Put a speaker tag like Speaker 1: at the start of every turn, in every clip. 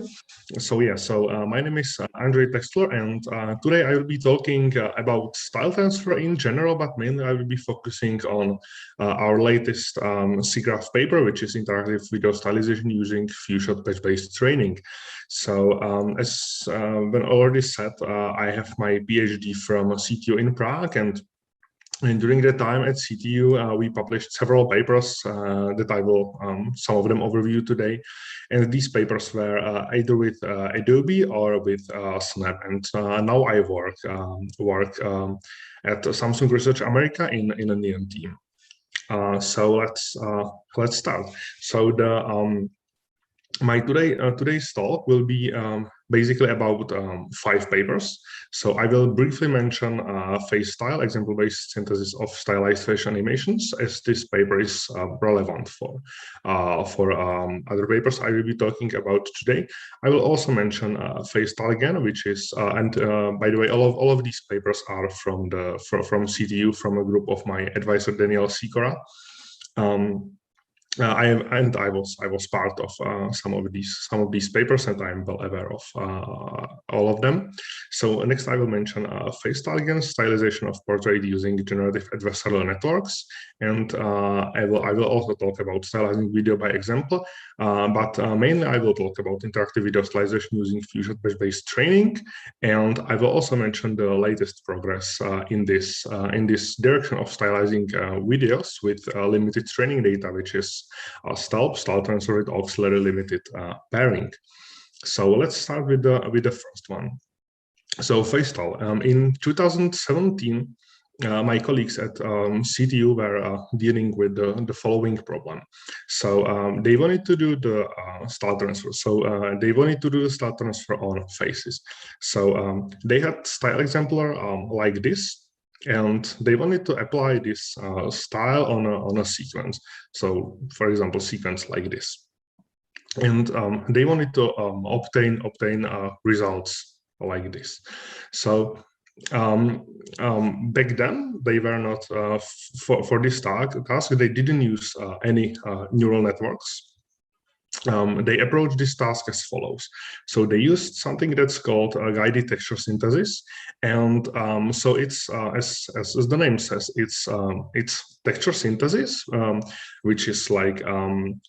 Speaker 1: My name is Ondřej Texler, and today I will be talking about style transfer in general, but mainly I will be focusing on our latest SIGGRAPH paper, which is interactive video stylization using few-shot patch-based training. So as when already said, I have my PhD from CTU in Prague, and during that time at CTU, we published several papers that I will some of them overview today. And these papers were either with Adobe or with Snap. And now I work at Samsung Research America in a NEON team. So let's start. So today's talk will be basically about 5 papers. So I will briefly mention FaceStyle, example-based synthesis of stylized facial animations, as this paper is relevant for other papers I will be talking about today. I will also mention FaceStyleGAN, which is by the way, all of these papers are from CTU, from a group of my advisor Daniel Sikora. I was part of some of these papers, and I am well aware of all of them. So next I will mention FaceStyleGAN, stylization of portrait using generative adversarial networks, and I will also talk about stylizing video by example, but mainly I will talk about interactive video stylization using few-shot patch-based training, and I will also mention the latest progress in this direction of stylizing videos with limited training data, which is style transfer with auxiliary limited pairing. So let's start with the first one. So FaceStyle. In 2017, my colleagues at CTU were dealing with the following problem. So they wanted to do the style transfer. So they wanted to do the style transfer on faces. So they had style exemplar like this, and they wanted to apply this style on a sequence. So, for example, sequence like this. And they wanted to obtain results like this. So back then, they were not for this task. They didn't use any neural networks. They approached this task as follows. So they used something that's called guided texture synthesis, and so it's as the name says, it's texture synthesis, which is like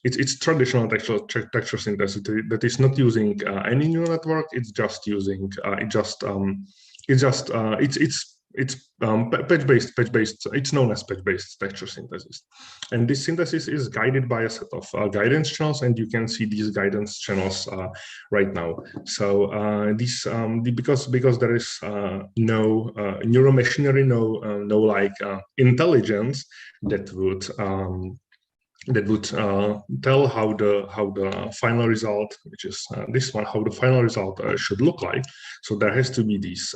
Speaker 1: it's traditional texture synthesis that is not using any neural network. It's just using it's patch-based. It's known as patch-based texture synthesis, and this synthesis is guided by a set of guidance channels, and you can see these guidance channels right now. So because there is no neural machinery, no like intelligence that would tell how the final result, which is this one, how the final result should look like. So there has to be these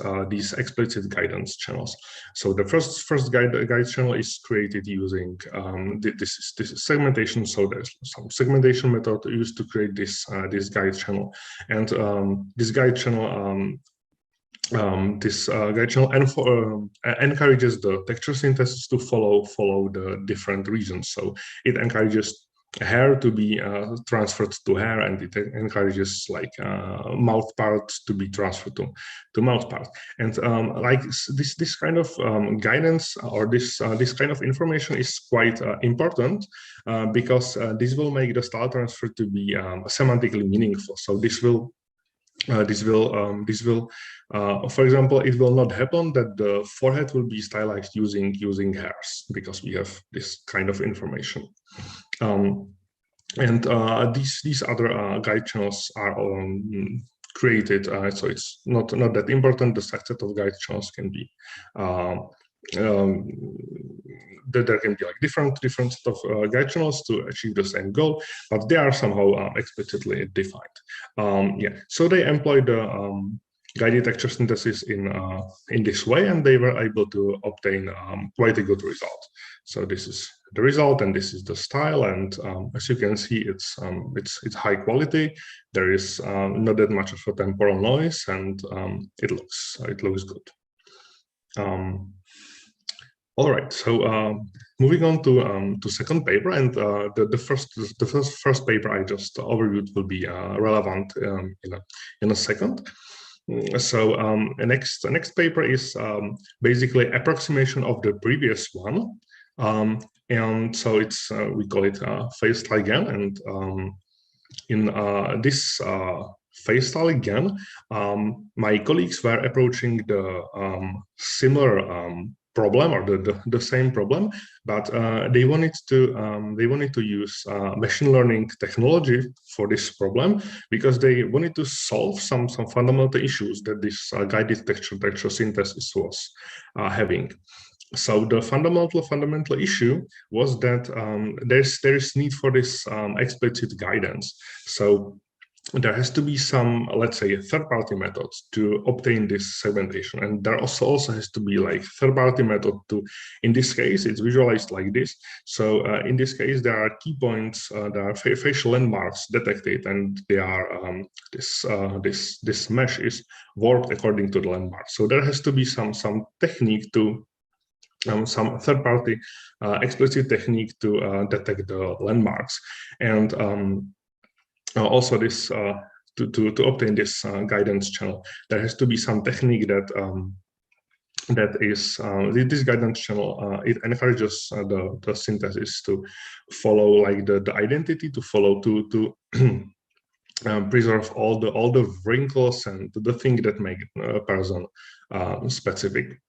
Speaker 1: explicit guidance channels. So the first guide channel is created using this is segmentation. So there's some segmentation method used to create this guide channel, and this guide channel encourages the texture synthesis to follow the different regions. So it encourages hair to be transferred to hair, and it encourages like mouth part to be transferred to mouth part. And like this kind of guidance, or this kind of information is quite important because this will make the style transfer to be semantically meaningful. So this will for example, it will not happen that the forehead will be stylized using hairs, because we have this kind of information. These other guide channels are created, so it's not that important. The set of guide channels can be there can be like different set of guide channels to achieve the same goal, but they are somehow explicitly defined. So they employed the guided texture synthesis in this way, and they were able to obtain quite a good result. So this is the result, and this is the style, and as you can see, it's high quality. There is not that much of a temporal noise, and it looks good. All right, so moving on to second paper, and the first paper I just overviewed will be relevant in a second. So the next paper is basically approximation of the previous one, and so it's we call it FaceStyleGAN, and in this FaceStyleGAN, my colleagues were approaching the similar problem, or the same problem, but they wanted to use machine learning technology for this problem, because they wanted to solve some fundamental issues that this guided texture synthesis was having. So the fundamental issue was that there is need for this explicit guidance. So there has to be some, let's say, third-party methods to obtain this segmentation, and there also has to be like third-party method to, in this case, it's visualized like this. So in this case, there are key points, there are facial landmarks detected, and they are this mesh is warped according to the landmark. So there has to be some technique to some third-party explicit technique to detect the landmarks, and also this to obtain this guidance channel, there has to be some technique that that is this guidance channel. It encourages the synthesis to follow like the identity, to follow to preserve all the wrinkles and the thing that make a person specific.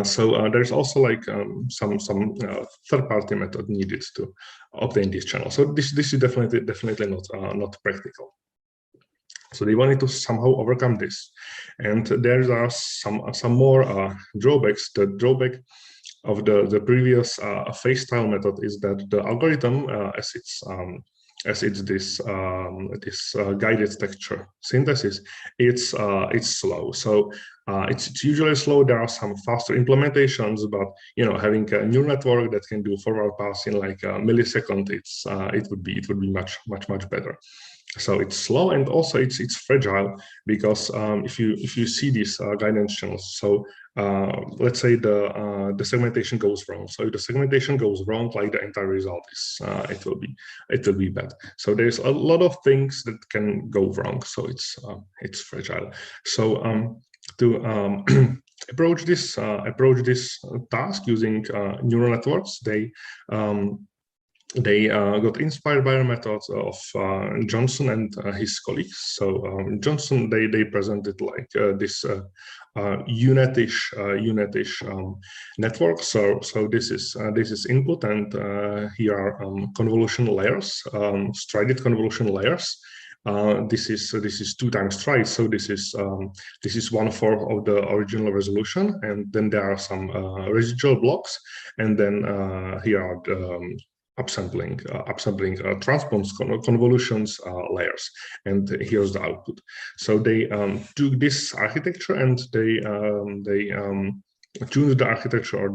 Speaker 1: So there's also like some third-party method needed to obtain this channel. So this is definitely not practical. So they wanted to somehow overcome this, and there are some more drawbacks. The drawback of the previous FaceStyle method is that the algorithm, as it's this guided texture synthesis, it's slow. So it's usually slow. There are some faster implementations, but having a neural network that can do forward pass in like a millisecond, it would be much better. So it's slow, and also it's fragile, because if you see these guidance channels, so let's say the segmentation goes wrong. So if the segmentation goes wrong, like the entire result is it will be bad. So there's a lot of things that can go wrong. So it's fragile. So to approach this task using neural networks, they got inspired by the methods of Johnson and his colleagues. So Johnson, they presented like this unitish network. So this is input, and here are convolution layers, strided convolution layers. This is 2 times stride, so this is 1/4 of the original resolution, and then there are some residual blocks, and then here are the upsampling transpose convolutions layers, and here's the output. So they took this architecture, and they tuned the architecture, or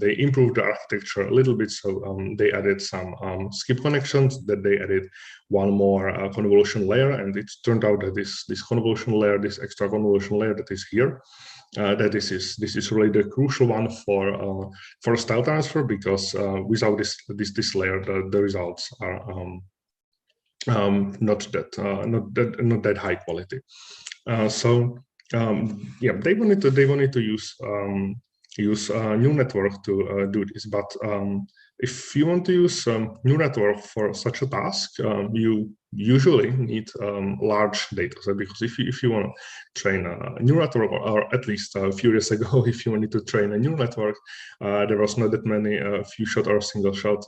Speaker 1: they improved the architecture a little bit. So they added some skip connections, that they added one more convolution layer, and it turned out that this convolution layer, this extra convolution layer that is here, that this is really the crucial one for style transfer, because without this layer, the results are not that high quality. So yeah, they wanted to use neural network to do this, but if you want to use neural network for such a task, you usually need large data set, because if you want to train a neural network, or at least a few years ago, if you wanted to train a neural network, there was not that many few shot or single shot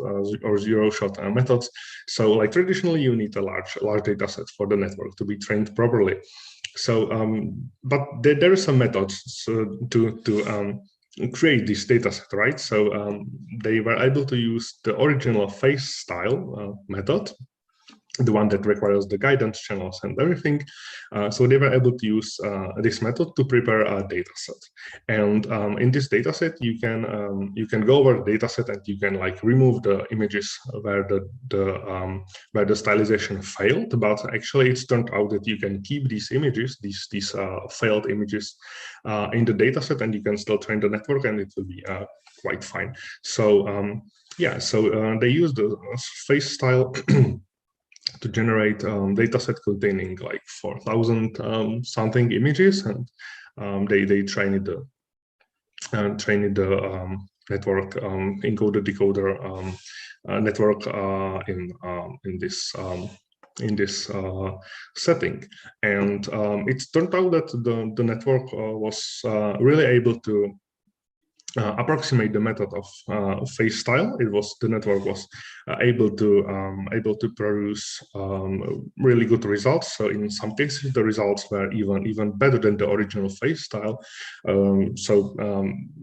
Speaker 1: or zero shot methods. So like traditionally, you need a large data set for the network to be trained properly. So but there are some methods to create this data set, right? So they were able to use the original FaceStyle method, the one that requires the guidance channels and everything. So they were able to use this method to prepare a data set. And in this data set, you can go over the data set and you can like remove the images where the stylization failed. But actually, it's turned out that you can keep these images, these failed images, in the data set, and you can still train the network, and it will be quite fine. So yeah, so they use the FaceStyle to generate dataset containing like 4,000 something images, and they trained the network encoder decoder network in this setting, and it turned out that the network was really able to approximate the method of FaceStyle. The network was able to produce really good results. So in some cases, the results were even better than the original FaceStyle.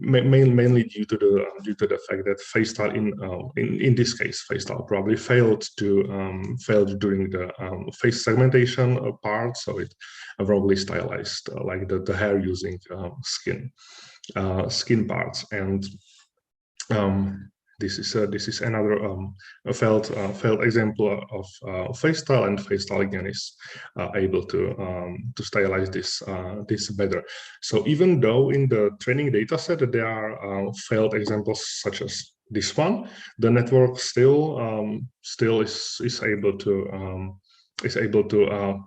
Speaker 1: Mainly due to the fact that FaceStyle in this case, FaceStyle probably failed during the face segmentation part. So it probably stylized like the hair using skin parts, and this is another failed example of FaceStyle, and FaceStyleGAN is able to stylize this better. So even though in the training data set there are failed examples such as this one, the network still is able to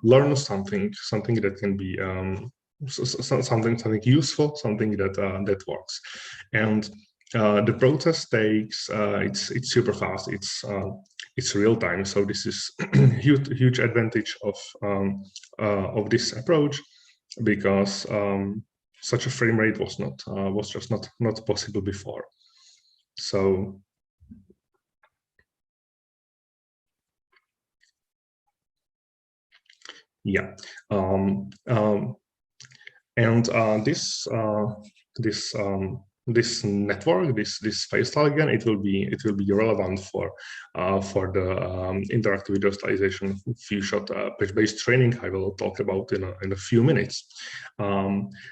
Speaker 1: learn something that can be something useful, something that works. And the process takes it's super fast. It's real time. So this is huge advantage of this approach, because such a frame rate was just not possible before. So yeah. And this network, this FaceStyleGAN, it will be relevant for the interactive video stylization few-shot patch-based training I will talk about in a few minutes.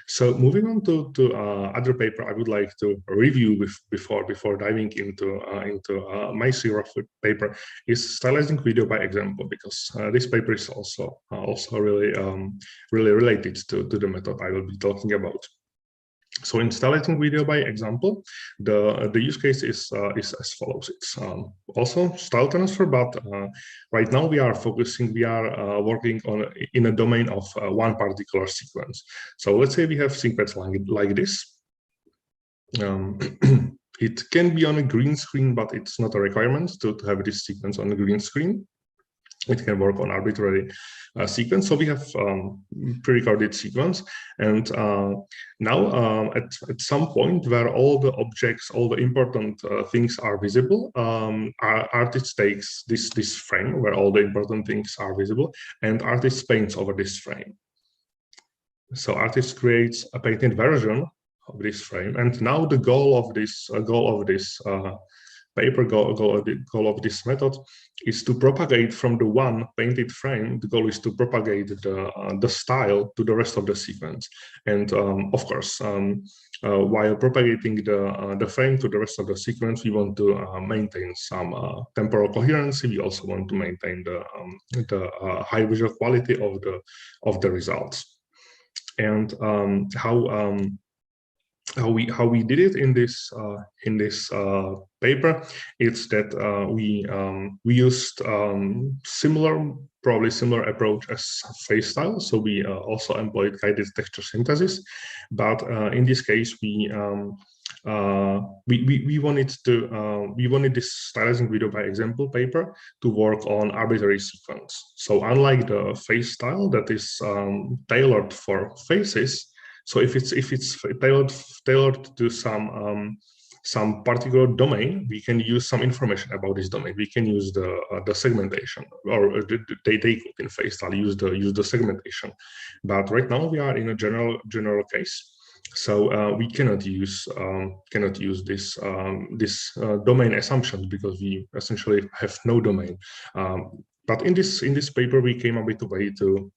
Speaker 1: So moving on to other paper I would like to review before diving into my serial paper is stylizing video by example, because this paper is also really related to the method I will be talking about. So in stylizing video by example, the use case is as follows. It's also style transfer, but right now we are working in a domain of one particular sequence. So let's say we have sequence like this. It can be on a green screen, but it's not a requirement to have this sequence on a green screen. It can work on arbitrary sequence. So we have pre-recorded sequence, and now at some point where all the objects, all the important things are visible, artist takes this frame where all the important things are visible, and artist paints over this frame. So artist creates a painted version of this frame, and now the goal of this paper, goal of this method is to propagate from the one painted frame. The goal is to propagate the style to the rest of the sequence. And of course, while propagating the frame to the rest of the sequence, we want to maintain some temporal coherency. We also want to maintain the high visual quality of the results. And how we did it in this paper, it's that we used probably similar approach as FaceStyle. So we also employed guided texture synthesis, but in this case we wanted this stylizing video by example paper to work on arbitrary sequence. So unlike the FaceStyle that is tailored for faces, so if it's tailored to some particular domain, we can use some information about this domain. We can use the segmentation, or they could in FaceStyle use the segmentation. But right now we are in a general case, so we cannot use this domain assumption, because we essentially have no domain. But in this paper, we came up with a way to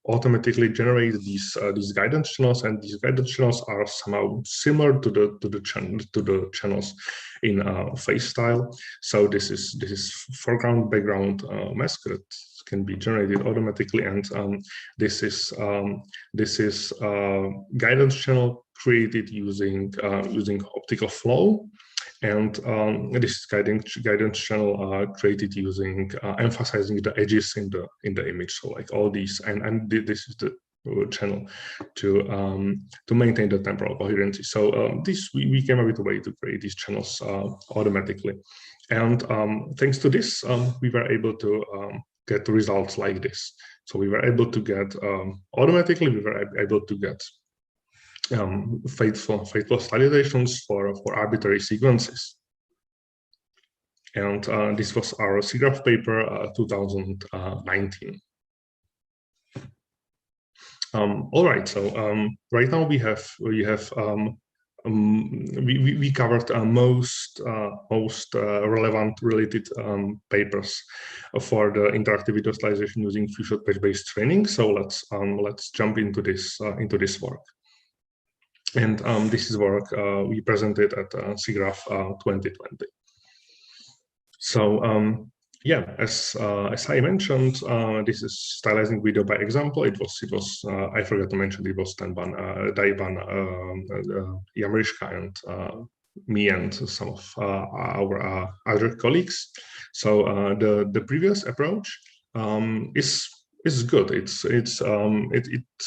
Speaker 1: automatically generate these guidance channels, and these guidance channels are somehow similar to the channels in FaceStyle. So this is foreground background mask that can be generated automatically, and this is guidance channel created using optical flow. And this guidance channel created using emphasizing the edges in the image. So like all these, and this is the channel to maintain the temporal coherency. So we came up with a way to create these channels automatically, and thanks to this, we were able to get results like this. So we were able to get automatically. We were able to get faithful stylizations for arbitrary sequences. And this was our SIGGRAPH paper 2019. All right, so right now we covered most relevant related papers for the interactive video stylization using few-shot patch-based training. So let's jump into this work. And this is work we presented at SIGGRAPH 2020. So yeah, as I mentioned, this is stylizing video by example. It was I forgot to mention, it was Daiban, Jamriska, and me and some of our other colleagues. So the previous approach is good. It's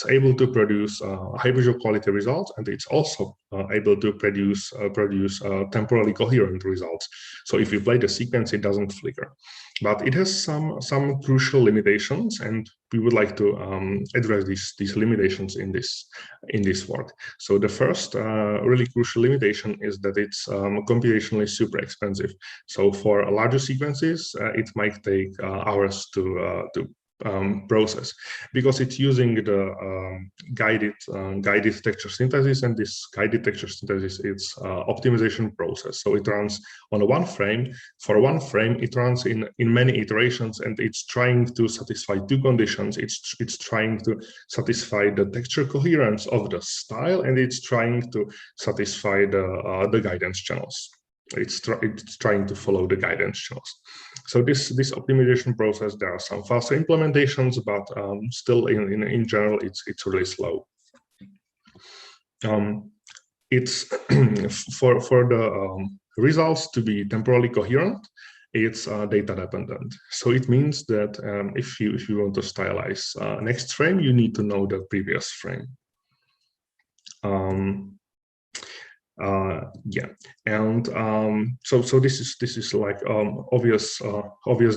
Speaker 1: able to produce high visual quality results, and it's also able to produce temporally coherent results. So if you play the sequence, it doesn't flicker, but it has some crucial limitations, and we would like to address these limitations in this work. So the first really crucial limitation is that it's computationally super expensive. So for larger sequences, it might take hours to process, because it's using the guided texture synthesis, and this guided texture synthesis is optimization process. So it runs on one frame. For one frame, it runs in many iterations, and it's trying to satisfy two conditions. It's trying to satisfy the texture coherence of the style, and it's trying to satisfy the guidance channels. It's trying to follow the guidance channels. So this optimization process, there are some faster implementations, but still in general, it's really slow. It's for the results to be temporally coherent, it's data dependent. So it means that if you want to stylize next frame, you need to know the previous frame. Yeah, and so this is like obvious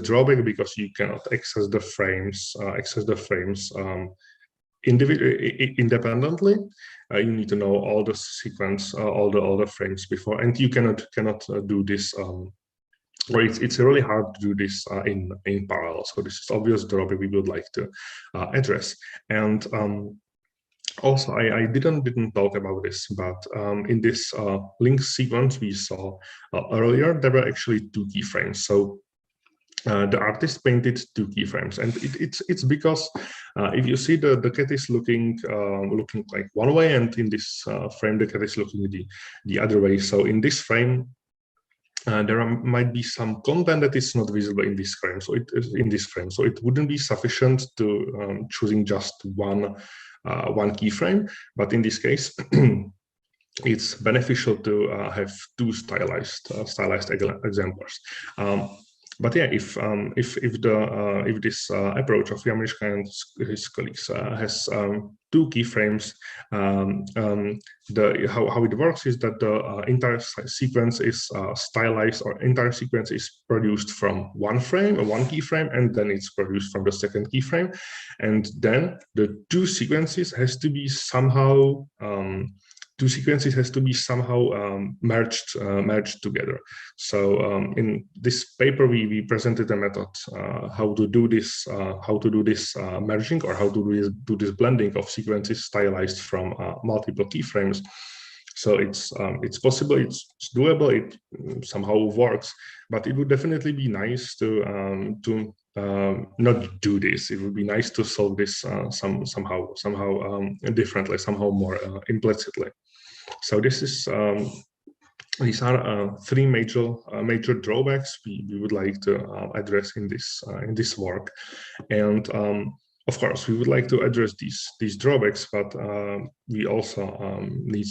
Speaker 1: drawback, because you cannot access the frames independently. You need to know all the sequence, all the frames before, and you cannot do this. Or it's really hard to do this in parallel. So this is obvious drawback we would like to address. And also, I didn't talk about this, but in this link sequence we saw earlier, there were actually two keyframes. So the artist painted two keyframes, and it's because if you see the cat is looking like one way, and in this frame the cat is looking the other way. So in this frame, there might be some content that is not visible in this frame. So so it wouldn't be sufficient to choosing just one keyframe, but in this case, it's beneficial to have two stylized exemplars. But yeah, if this approach of Jamriska and his colleagues has two keyframes, how it works is that the entire sequence is stylized, or entire sequence is produced from one keyframe, and then it's produced from the second keyframe, and then the two sequences has to be somehow merged together. So in this paper, we presented a method how to do this merging, or how to do this blending of sequences stylized from multiple keyframes. So it's possible, it's doable, it somehow works, but it would definitely be nice to not do this. It would be nice to solve this somehow differently, somehow more implicitly. So this is these are three major drawbacks we would like to address in this work, and of course we would like to address these drawbacks, but we also need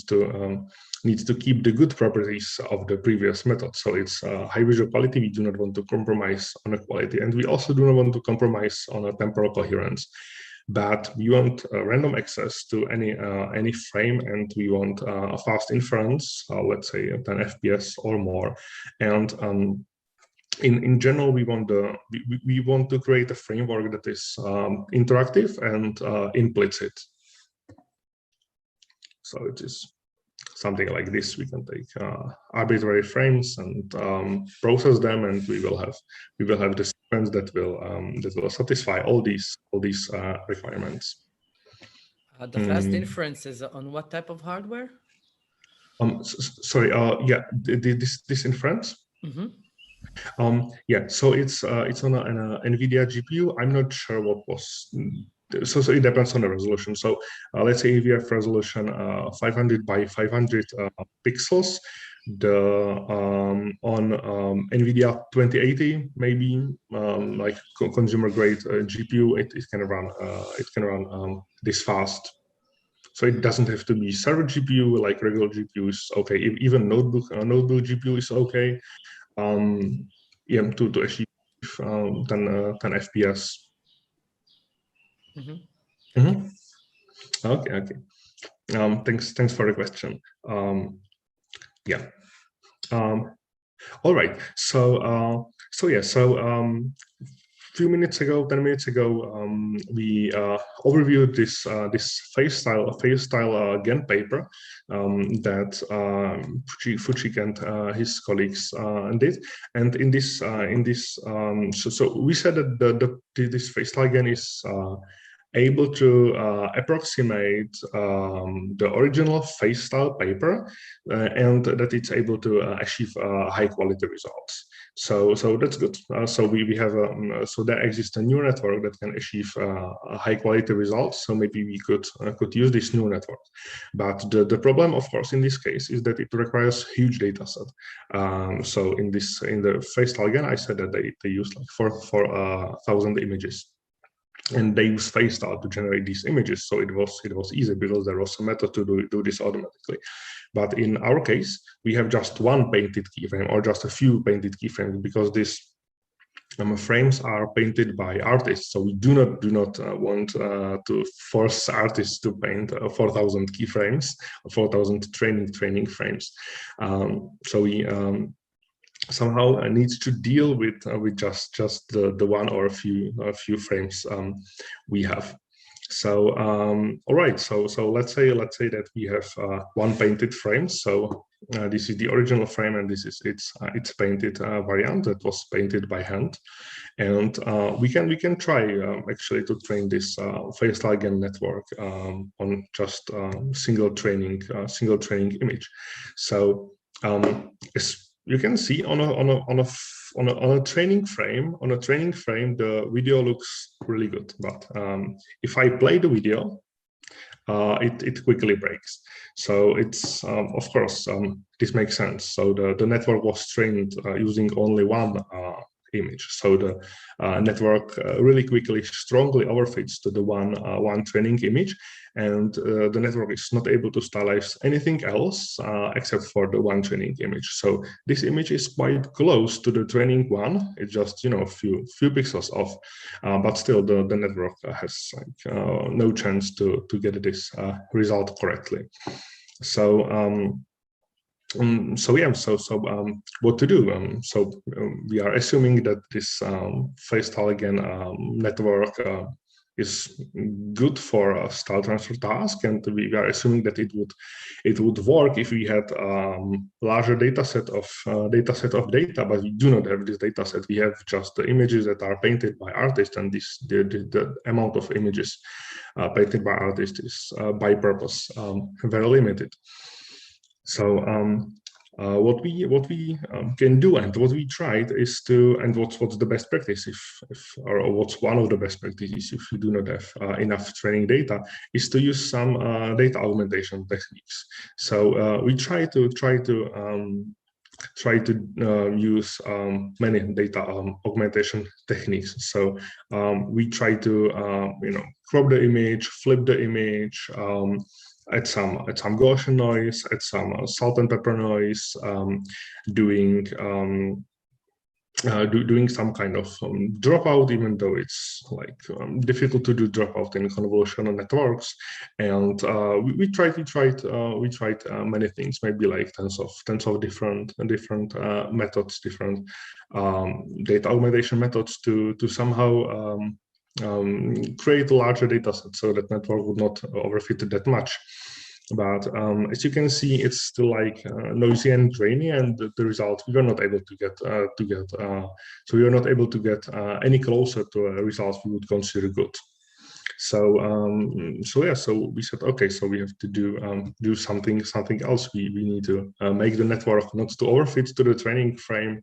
Speaker 1: to keep the good properties of the previous method. So it's high visual quality. We do not want to compromise on the quality, and we also do not want to compromise on a temporal coherence. But we want random access to any frame, and we want a fast inference, let's say 10 FPS or more. And in general, we want to create a framework that is interactive and implicit. So it is something like this. We can take arbitrary frames and process them, and we will have the sequence that will satisfy all these requirements.
Speaker 2: The fast inference is on what type of hardware?
Speaker 1: Sorry. Yeah, this inference. Yeah. So it's on an NVIDIA GPU. I'm not sure what was. So it depends on the resolution. So let's say if you have resolution 500 by 500 pixels, on NVIDIA 2080 maybe like consumer grade GPU, it can run this fast. So it doesn't have to be server GPU, like regular GPU is okay. Even notebook GPU is okay. Yeah, to achieve 10 FPS. Okay. Thanks for the question. Yeah. All right. So yeah. So few minutes ago, 10 minutes ago, we overviewed this FaceStyleGAN paper that Fuchik and his colleagues did. And in this, so we said that this FaceStyleGAN is able to approximate the original FaceStyle paper, and that it's able to achieve high quality results. So that's good. So we have so there exists a neural network that can achieve high quality results. So maybe we could use this neural network. But the problem, of course, in this case is that it requires huge data set. So in the FaceStyleGAN, I said that they use like 4,000 images. And they use FaceStyle to generate these images, so it was easy because there was a method to do this automatically. But in our case, we have just one painted keyframe or just a few painted keyframes because these frames are painted by artists. So we do not want to force artists to paint 4,000 keyframes, 4,000 training frames. So we somehow needs to deal with just the one or a few frames we have. So all right, so let's say that we have one painted frame. So this is the original frame, and this is its painted variant that was painted by hand. And we can try actually to train this FaceStyleGAN network on just single training image. So you can see on a training frame, the video looks really good. But if I play the video, it quickly breaks. So it's of course this makes sense. So the network was trained using only one image. So the network really quickly strongly overfits to the one training image, and the network is not able to stylize anything else except for the one training image. So this image is quite close to the training one. It's just a few pixels off, but still the network has like no chance to get this result correctly. So what to do? We are assuming that this FaceStyleGAN network is good for a style transfer task, and we are assuming that it would work if we had larger data set of data, but we do not have this data set. We have just the images that are painted by artists, and the amount of images painted by artists is by purpose very limited. So what we can do, and what we tried is to, and what's the best practice, or what's one of the best practices if you do not have enough training data, is to use some data augmentation techniques. So we try to use many data augmentation techniques. So we try to crop the image, flip the image, add some Gaussian noise, add some salt and pepper noise, doing some kind of dropout, even though it's like difficult to do dropout in convolutional networks. And we tried many things, maybe like tens of different methods, different data augmentation methods to somehow create a larger data set so that network would not overfit that much. But as you can see, it's still like noisy and grainy, and the result we were not able to get. So we were not able to get any closer to a result we would consider good. So so we said, okay, so we have to do something else. We need to make the network not to overfit to the training frame,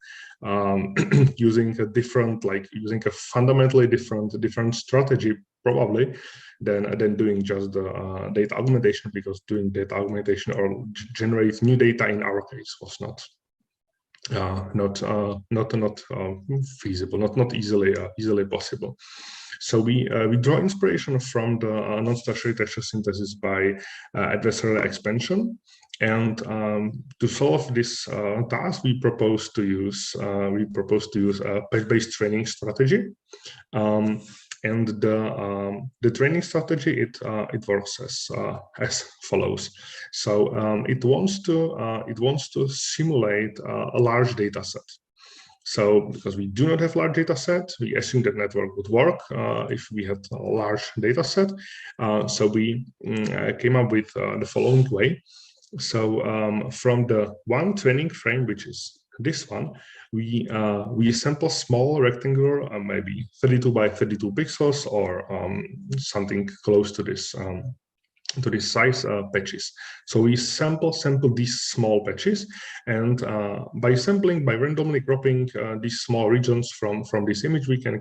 Speaker 1: using a fundamentally different strategy probably than doing just the data augmentation, because doing data augmentation or generate new data in our case was not feasible, not easily possible. So we draw inspiration from the non-tertiary texture synthesis by adversarial expansion, and to solve this task, we propose to use a patch-based training strategy. And the training strategy, it works as follows. So it wants to simulate a large data set. So because we do not have large data set, we assume that network would work if we had a large data set. So we came up with the following way. So from the one training frame, which is this one, we sample small rectangular, maybe 32 by 32 pixels, or something close to this size patches. So we sample these small patches, and by randomly cropping these small regions from this image, we can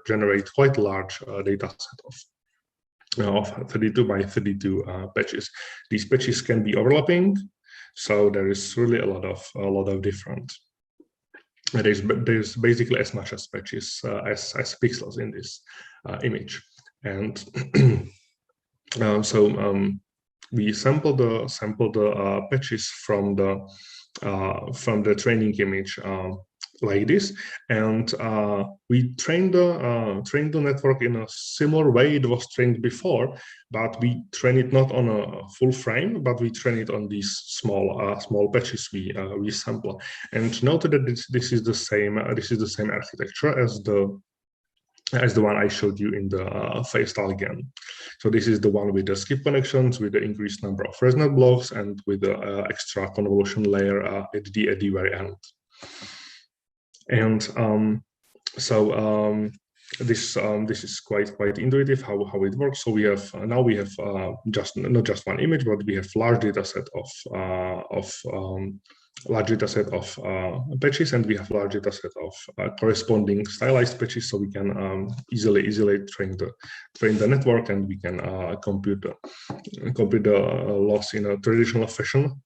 Speaker 1: generate quite large data set of 32 by 32 patches. These patches can be overlapping, so there is really a lot of different. There's basically as much as patches as pixels in this image, and we sample the patches from the training image like this, and we train the network in a similar way it was trained before, but we train it not on a full frame, but we train it on these small patches we sample. And note that this is the same architecture as the one I showed you in the FaceStyleGAN. So this is the one with the skip connections, with the increased number of ResNet blocks, and with the extra convolution layer at the very end. And this is quite intuitive how it works. So we have now not just one image, but we have large data set of patches, and we have large data set of corresponding stylized patches, so we can easily train the network, and we can compute the loss in a traditional fashion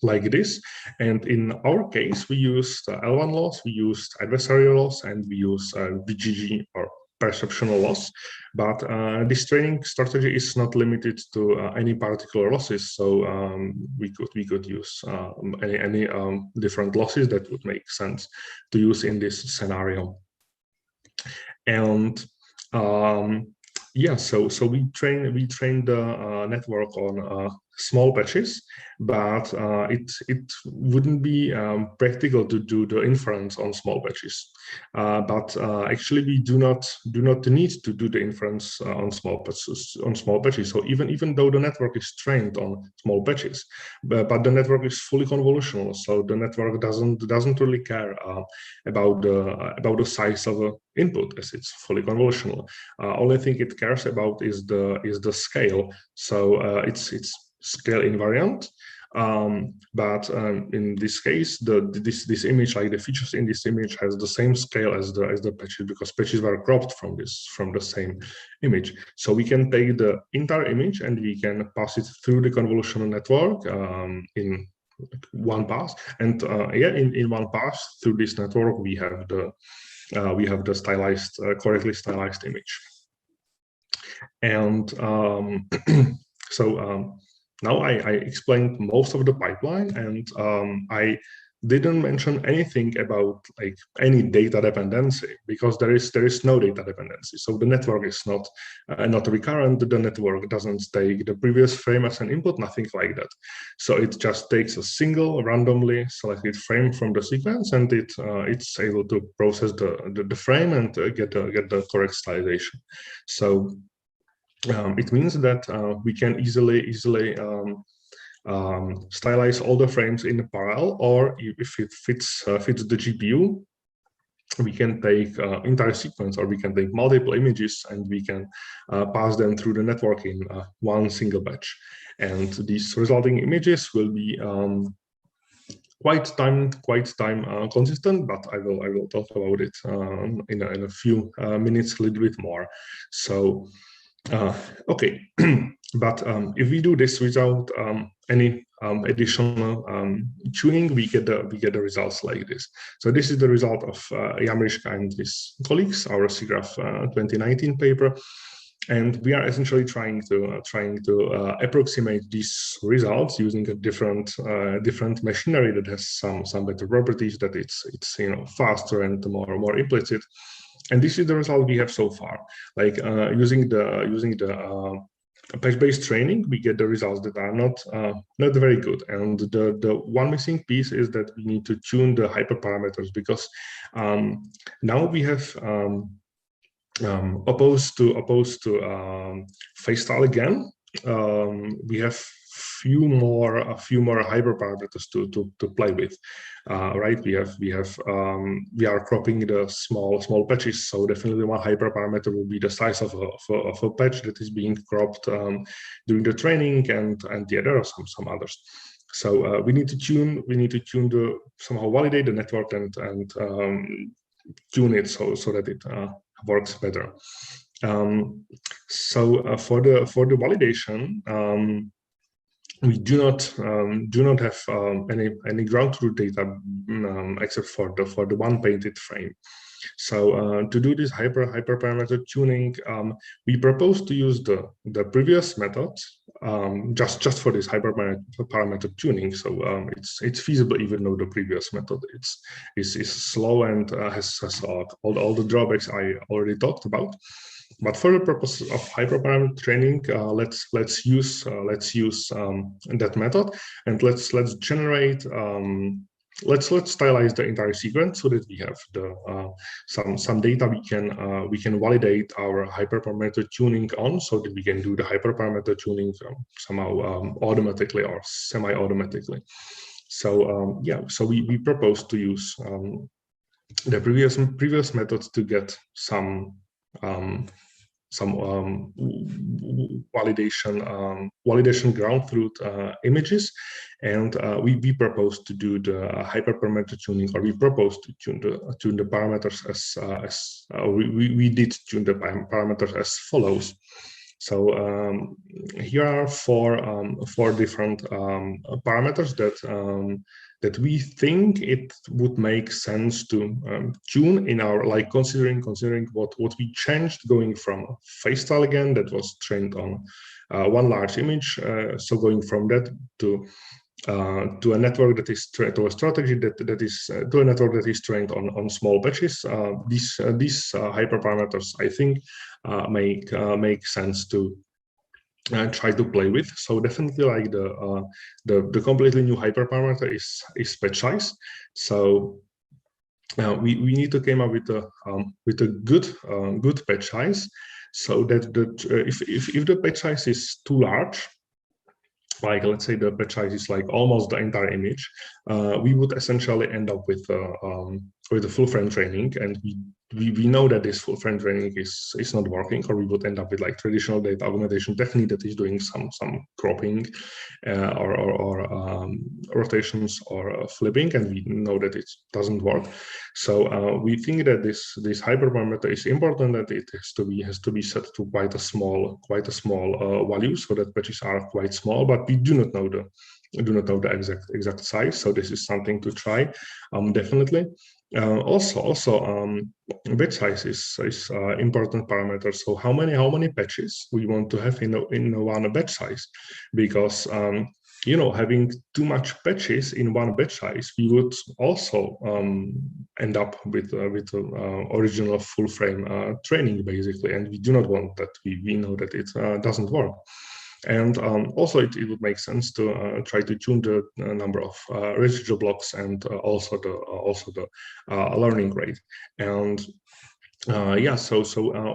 Speaker 1: like this. And in our case, we used L1 loss, we used adversarial loss, and we use BGG, or perceptual loss. But this training strategy is not limited to any particular losses, so we could use any different losses that would make sense to use in this scenario. And yeah, so we train the network on small patches, but it wouldn't be practical to do the inference on small patches. But actually, we do not need to do the inference on small patches. So even though the network is trained on small patches, but the network is fully convolutional, so the network doesn't really care about the size of the input, as it's fully convolutional. Only thing it cares about is the scale. So it's scale invariant. But in this case, this image, like the features in this image, has the same scale as the patches, because patches were cropped from the same image. So we can take the entire image and we can pass it through the convolutional network in one pass. And yeah, in one pass through this network, we have the stylized, correctly stylized image. And so now I explained most of the pipeline, and I didn't mention anything about like any data dependency, because there is no data dependency. So the network is not recurrent. The network doesn't take the previous frame as an input, nothing like that. So it just takes a single randomly selected frame from the sequence, and it's able to process the frame and get the correct stylization. So it means that we can easily stylize all the frames in parallel, or if it fits the GPU, we can take entire sequence, or we can take multiple images, and we can pass them through the network in one single batch. And these resulting images will be quite time consistent, but I will talk about it in a few minutes, a little bit more. So okay, but if we do this without any additional tuning, we get the results like this. So this is the result of Jamriska and his colleagues, our SIGGRAPH 2019 paper, and we are essentially trying to approximate these results using a different machinery that has some better properties, that it's faster and more implicit. And this is the result we have so far. Like using the patch-based training, we get the results that are not very good. And the one missing piece is that we need to tune the hyperparameters, because now we have opposed to FaceStyleGAN, we have a few more hyperparameters to play with, right? We are cropping the small patches, so definitely one hyperparameter will be the size of a patch that is being cropped during the training, and the other are some others. So we need to tune somehow validate the network and tune it so that it works better. So for the validation, we do not have any ground truth data except for the one painted frame. So to do this hyperparameter tuning, we propose to use the previous method just for this hyperparameter tuning. So it's feasible, even though the previous method is slow and has all the drawbacks I already talked about. But for the purpose of hyperparameter training, let's use that method, and let's generate let's stylize the entire sequence so that we have some data we can validate our hyperparameter tuning on, so that we can do the hyperparameter tuning somehow automatically or semi-automatically. So yeah, so we propose to use the previous methods to get some validation ground truth images, and we propose to do the hyperparameter tuning, or we propose to tune the parameters as we did tune the parameters as follows. So here are four different parameters that we think it would make sense to tune in our, like, considering what we changed going from FaceStyleGAN that was trained on one large image, so going from that to a network that is to a strategy that is to a network that is trained on small patches. These hyperparameters, I think, make sense to try to play with. So definitely, like, the completely new hyperparameter is patch size. So we need to come up with a good patch size, so that if the patch size is too large, like, let's say the patch size is like almost the entire image, we would essentially end up with full frame training, and we know that this full frame training is not working, or we would end up with like traditional data augmentation technique that is doing some cropping or rotations or flipping, and we know that it doesn't work. So we think that this hyperparameter is important, that it has to be set to quite a small value, so that patches are quite small, but we do not know the exact size. So this is something to try, definitely. Also, batch size is important parameter. So how many patches we want to have in one batch size, because having too much patches in one batch size, we would also end up with original full frame training basically, and we do not want that. We know that it doesn't work. And also, it would make sense to try to tune the number of residual blocks, and also the learning rate. And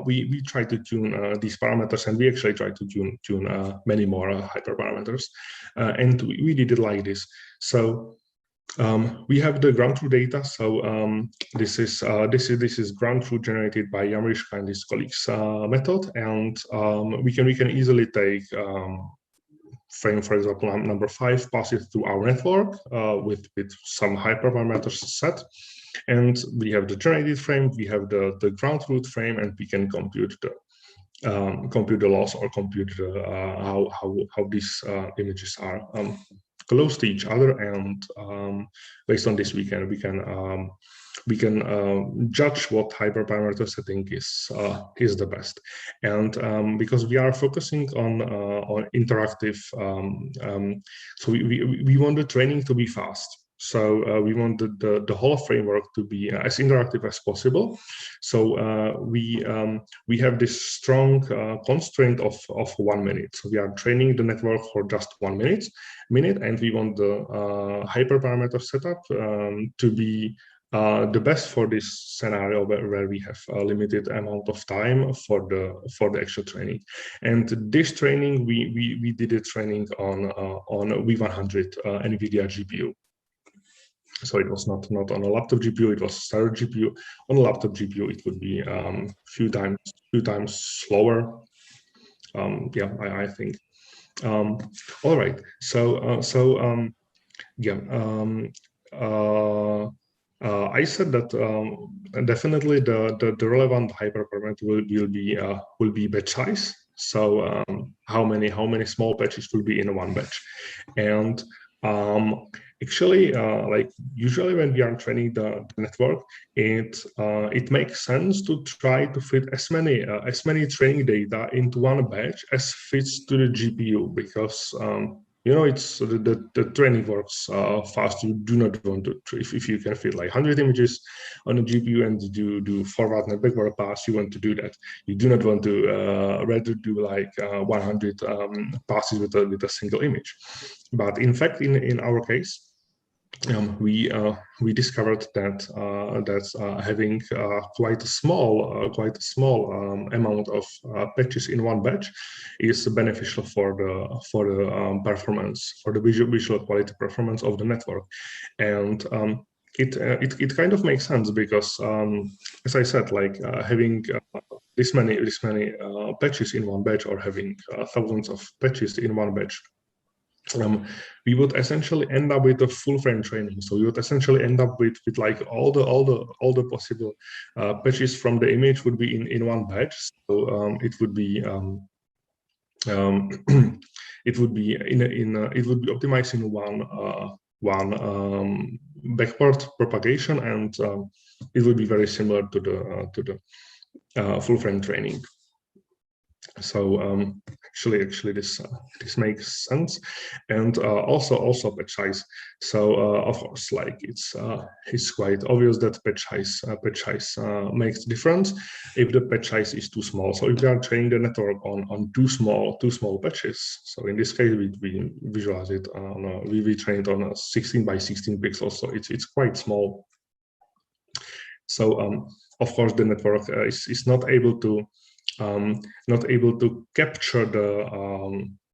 Speaker 1: we try to tune these parameters, and we actually try to tune many more hyperparameters, and we did it like this. So we have the ground truth data. So this is ground truth generated by Jamriska and his colleagues method, and we can easily take frame, for example, number 5, pass it through our network with some hyperparameters set, and we have the generated frame, we have the ground truth frame, and we can compute the loss, or compute how these images are close to each other, and based on this we can judge what hyperparameter setting is the best. And because we are focusing on interactive, so we want the training to be fast. So we want the whole framework to be as interactive as possible. So we have this strong constraint of 1 minute. So we are training the network for just 1 minute, and we want the hyperparameter setup to be the best for this scenario where we have a limited amount of time for the actual training. And this training, we did it training on V100 NVIDIA GPU. So it was not on a laptop GPU, it was a standard GPU. On a laptop GPU, it would be few times slower. I think. All right. I said that definitely the relevant hyperparameter will be batch size. So how many small batches will be in one batch, and actually, like usually when we are training the network, it makes sense to try to fit as many training data into one batch as fits to the GPU, because it's the training works fast. You do not want to, if you can fit like 100 images on a GPU and do forward and backward pass, you want to do that. You do not want to rather do like 100 passes with a single image. But in fact, in our case, we discovered that having quite a small amount of patches in one batch is beneficial for the performance, for the visual quality performance of the network. And it kind of makes sense, because as I said, like having this many patches in one batch, or having thousands of patches in one batch, we would essentially end up with a full frame training. So we would essentially end up with like all the possible patches from the image would be in one batch. So it would be it would be optimized in one backward propagation, and it would be very similar to the full frame training. So actually this makes sense. And also batch size. So of course, like it's quite obvious that batch size makes difference if the batch size is too small. So if we are training the network on too small batches, so in this case we visualize it on we train it on a 16 by 16 pixels, so it's quite small. So of course the network is not able to capture the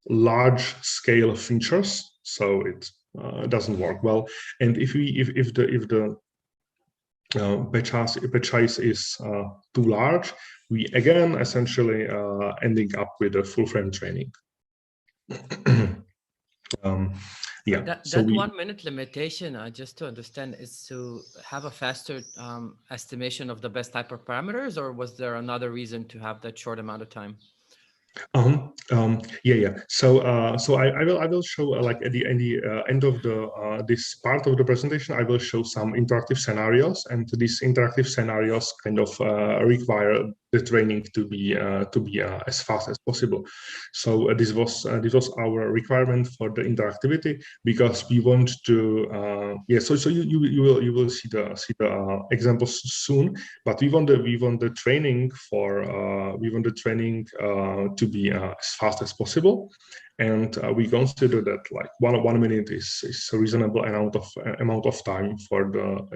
Speaker 1: large scale features, so it doesn't work well. And if the batch size is too large, we again essentially ending up with a full frame training. Yeah,
Speaker 2: that
Speaker 1: so
Speaker 2: 1 minute limitation, just to understand, is to have a faster estimation of the best hyperparameters, or was there another reason to have that short amount of time?
Speaker 1: Yeah. So I will show like at the end of the this part of the presentation, I will show some interactive scenarios, and these interactive scenarios kind of require the training to be as fast as possible. So this was our requirement for the interactivity, because we want to yeah. So you will see the examples soon, but we want the training for to be as fast as possible, and we consider that like one minute is a reasonable amount of time for the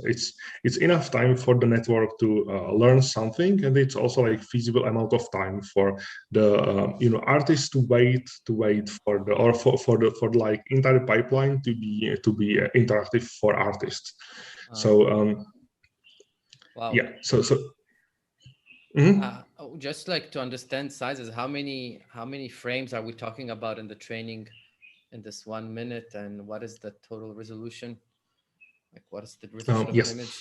Speaker 1: it's enough time for the network to learn something, and it's also like feasible amount of time for the artist to wait for the for like entire pipeline to be interactive for artists. So
Speaker 2: wow.
Speaker 1: Yeah, so
Speaker 2: just like to understand sizes, how many frames are we talking about in the training in this 1 minute, and what is the total resolution? Like, what is the resolution of
Speaker 1: yes.
Speaker 2: an image?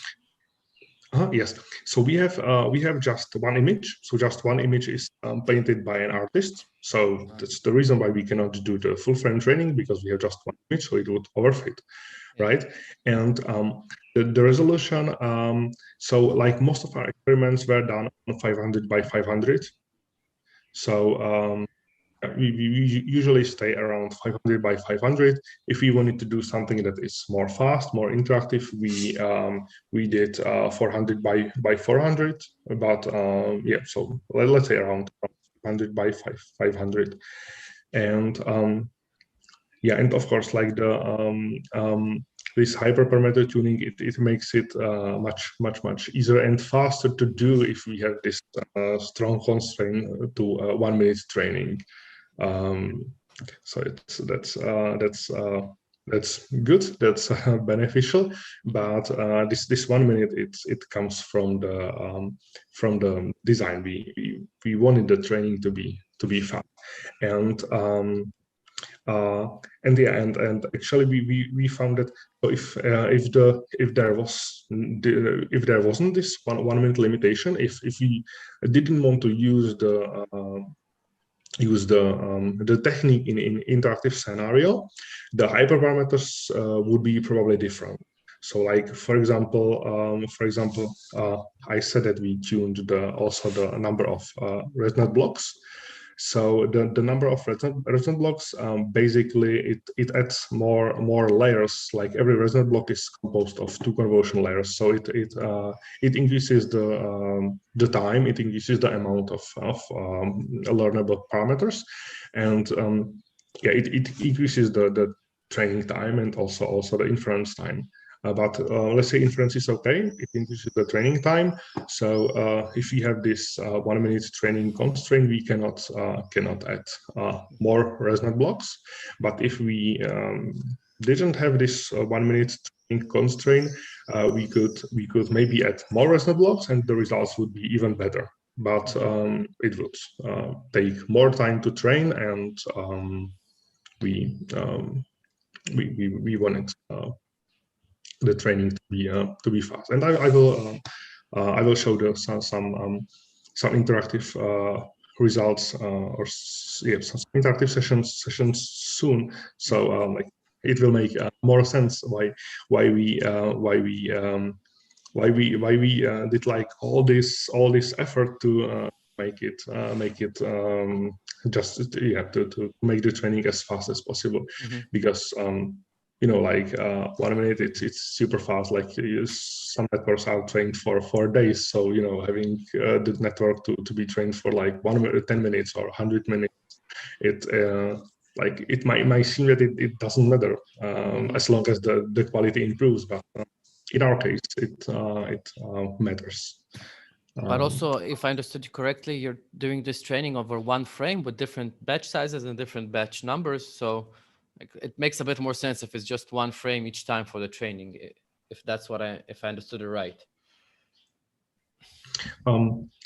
Speaker 1: Yes. So we have just one image. So just one image is painted by an artist. So that's the reason why we cannot do the full frame training, because we have just one image, so it would overfit, right? And the resolution. So like most of our experiments were done on 500 by 500. So we usually stay around 500 by 500. If we wanted to do something that is more fast, more interactive, we did 400 by 400. But yeah, so let's say around 500 by 500. And yeah, and of course, like this hyperparameter tuning, it makes it much easier and faster to do if we have this strong constraint to 1 minute training. So that's good, that's beneficial, but this 1 minute it comes from the design. We wanted the training to be fast, and yeah, and actually we found that if there wasn't this 1 minute limitation, if we didn't want to use the technique in interactive scenario, the hyperparameters would be probably different. So like for example, I said that we tuned also the number of resonant blocks. So the number of resonant blocks, basically it adds more layers. Like every resonant block is composed of 2 convolution layers. So it increases the time, it increases the amount of learnable parameters, and yeah, it increases the training time and also the inference time. But let's say inference is okay, it increases the training time. So if we have this 1 minute training constraint, we cannot add more resonant blocks. But if we didn't have this 1 minute training constraint, we could maybe add more resonant blocks, and the results would be even better. But it would take more time to train, and we wanted the training to be fast. And I will show some interactive results or yeah, some interactive sessions soon. So like it will make more sense why we did like all this effort to make it just yeah to make the training as fast as possible, because like 1 minute it's super fast. Like some networks are trained for 4 days, so having the network to be trained for like 10 minutes or 100 minutes, like it might seem that it doesn't matter as long as the quality improves, but in our case it matters.
Speaker 2: But also, if I understood you correctly, you're doing this training over 1 frame with different batch sizes and different batch numbers. So it makes a bit more sense if it's just 1 frame each time for the training. if that's what if I understood it right.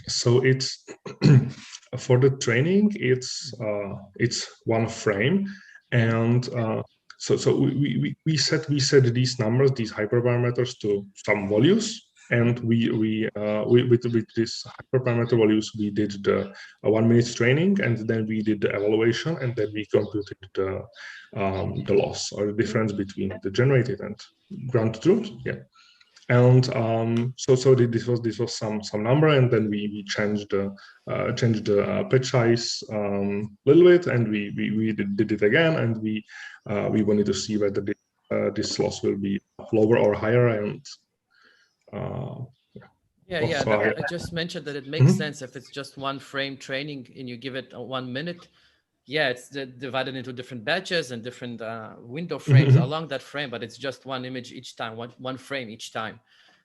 Speaker 1: So it's for the training, it's one frame, and so we set these numbers, these hyperparameters, to some values, and we with this hyperparameter values we did the 1 minute training, and then we did the evaluation, and then we computed the loss or the difference between the generated and ground truth. Yeah. And so this was some number, and then we changed the patch size a little bit, and we did it again, and we wanted to see whether this loss will be lower or higher, and
Speaker 2: I just mentioned that it makes sense if it's just one frame training and you give it 1 minute. Yeah, it's divided into different batches and different window frames along that frame, but it's just one image each time, one frame each time.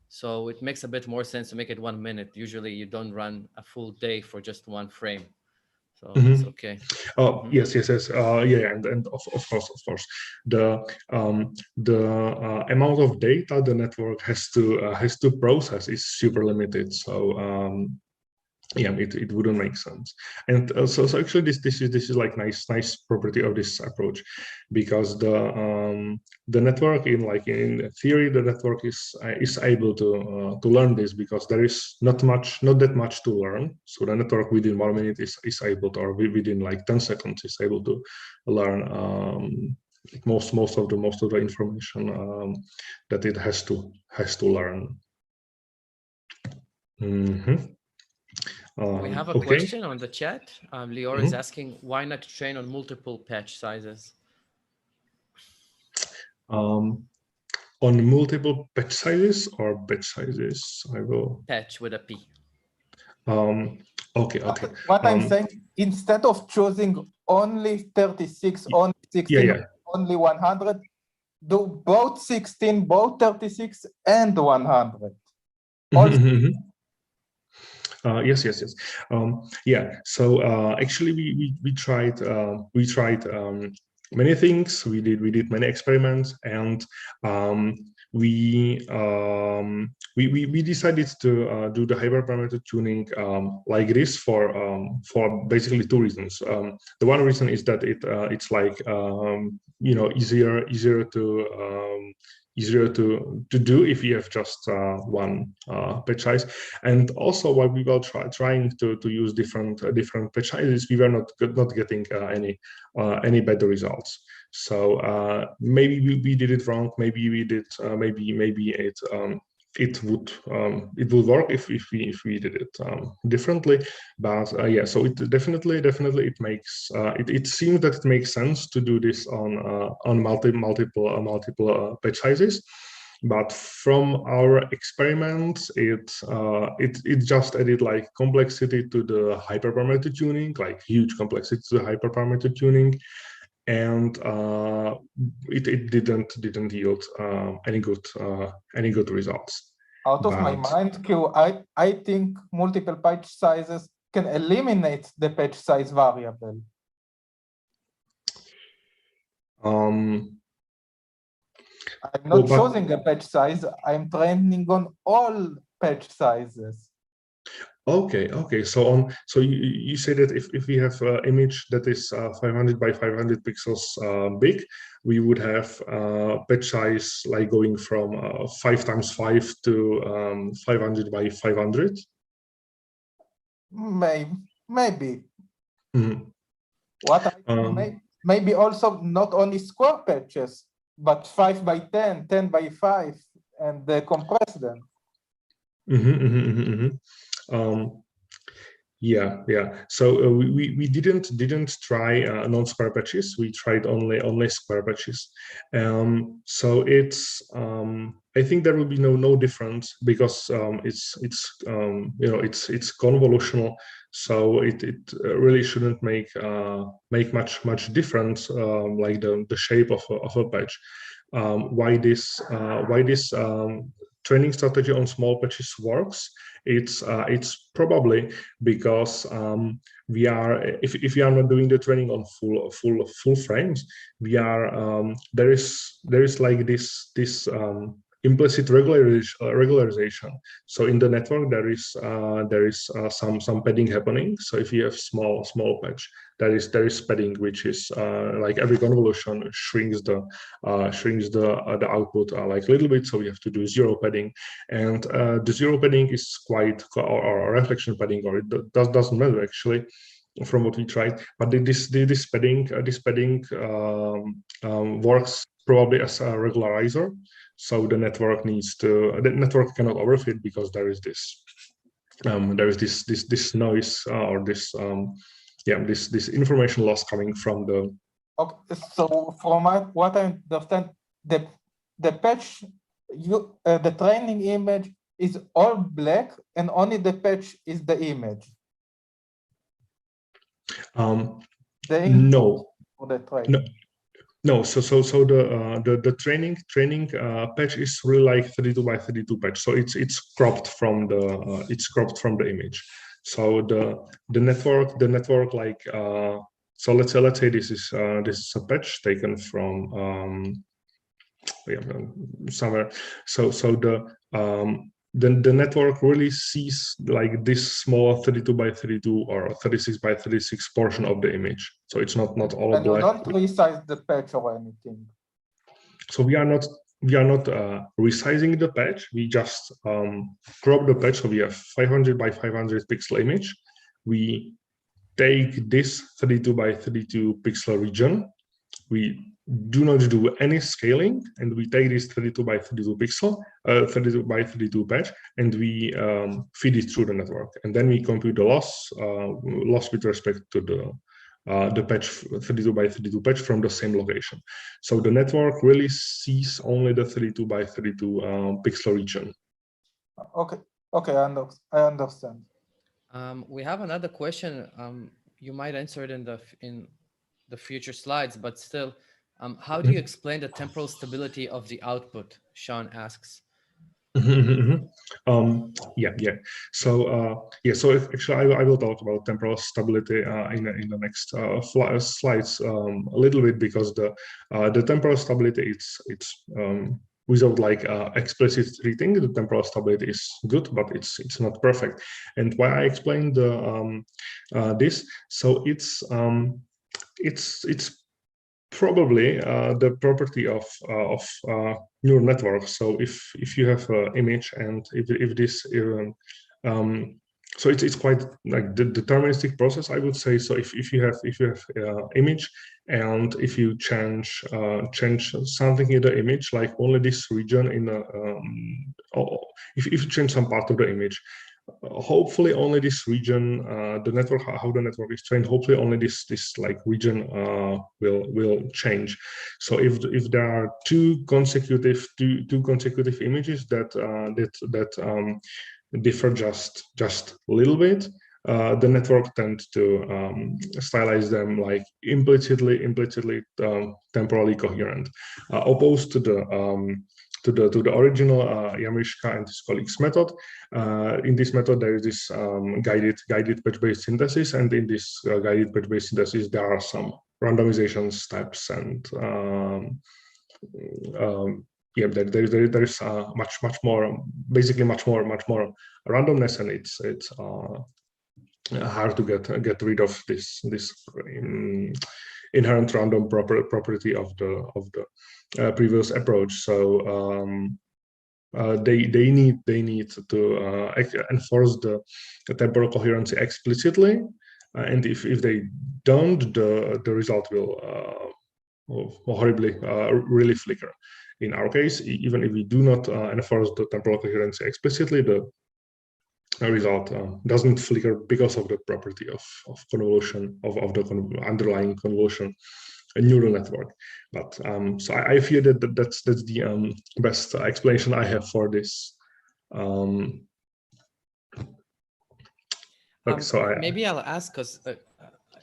Speaker 2: So it makes a bit more sense to make it 1 minute. Usually you don't run a full day for just one frame. So it's okay.
Speaker 1: Yes. Yeah, and of course, the amount of data the network has to process is super limited. So yeah, it wouldn't make sense. And so actually this is like nice property of this approach, because the network in theory, the network is able to learn this, because there is not that much to learn. So the network within 1 minute is able to, or within like 10 seconds is able to learn most of the information that it has to learn.
Speaker 2: We have a question on the chat. Lior is asking, why not train on multiple patch sizes?
Speaker 1: On multiple patch sizes or batch sizes? I will
Speaker 2: patch with a P.
Speaker 1: Okay.
Speaker 3: What I'm saying, instead of choosing only 36, only 16, only 100, do both 16, both 36, and 100.
Speaker 1: Yes. Yeah. So actually, we tried many things. We did many experiments, and we decided to do the hyperparameter tuning like this for basically two reasons. The one reason is that it's like easier to do if you have just one patch size, and also while we were trying to use different patch sizes, we were not getting any better results. So maybe we did it wrong. Maybe we did. Maybe it would work if we did it differently. But yeah, so it definitely it makes it seems that it makes sense to do this on multiple patch sizes. But from our experiments, it just added like complexity to the hyperparameter tuning, like huge complexity to the hyperparameter tuning, and it didn't yield any good results.
Speaker 3: Out of my mind, Q, I think multiple patch sizes can eliminate the patch size variable. I'm not choosing a patch size. I'm training on all patch sizes.
Speaker 1: Okay. So you say that if we have an image that is 500 by 500 pixels big, we would have patch size like going from 5 times 5 to 500 by 500.
Speaker 3: Maybe. What maybe also not only square patches, but 5 by 10, 10 by 5, and compress them.
Speaker 1: Yeah. So we didn't try non-square patches. We tried only square patches. So it's I think there will be no difference, because it's convolutional. So it really shouldn't make much difference, like the shape of a patch. Why this training strategy on small patches works? It's probably because we are, if we are not doing the training on full frames, we are there is like this implicit regularization. So in the network there is some padding happening. So if you have small patch, there is padding, which is like every convolution shrinks the output like a little bit. So we have to do zero padding, and the zero padding is quite, or reflection padding, or it doesn't matter actually from what we tried. But this padding works probably as a regularizer. So the network cannot overfit, because there is this noise, or this information loss coming from the.
Speaker 3: Okay, so from what I understand, the patch, the training image is all black, and only the patch is the image.
Speaker 1: No.
Speaker 3: No.
Speaker 1: So the training patch is really like 32 by 32 patch. So it's cropped from the image. So the network like so let's say this is a patch taken from somewhere. So the network really sees like this small 32 by 32 or 36 by 36 portion of the image. So it's not all
Speaker 3: and
Speaker 1: black.
Speaker 3: You don't resize the patch or anything.
Speaker 1: So we are not resizing the patch. We just crop the patch. So we have 500 by 500 pixel image. We take this 32 by 32 pixel region. We do not do any scaling, and we take this 32 by 32 pixel, 32 by 32 patch, and we feed it through the network. And then we compute the loss with respect to the patch 32 by 32 patch from the same location. So the network really sees only the 32 by 32 pixel region.
Speaker 3: Okay, I understand.
Speaker 2: We have another question. You might answer it in the future slides, but still, how do you explain the temporal stability of the output? Sean asks.
Speaker 1: So actually I will talk about temporal stability in the next slides a little bit, because the temporal stability, it's without like explicit treating, the temporal stability is good, but it's not perfect. And why I explained this, so it's probably the property of neural networks. So if you have an image, and if this so it's quite like the deterministic process, I would say. So if you have image, and if you change something in the image, like only this region in if you change some part of the image, hopefully only this region, the network, how the network is trained, hopefully only this like region will change. So if there are two consecutive images that differ just a little bit, the network tends to stylize them like implicitly temporally coherent, opposed to the original Jamriska and his colleagues method. In this method, there is this guided patch-based synthesis, and in this guided patch-based synthesis, there are some randomization steps, and there is much more, basically much more randomness, and it's hard to get rid of this inherent random property of the previous approach. So they need to enforce the temporal coherency explicitly, and if they don't, the result will horribly really flicker. In our case, even if we do not enforce the temporal coherency explicitly, the result doesn't flicker because of the property of convolution of the underlying convolution neural network. But so I feel that's the best explanation I have for this.
Speaker 2: Maybe I'll ask, because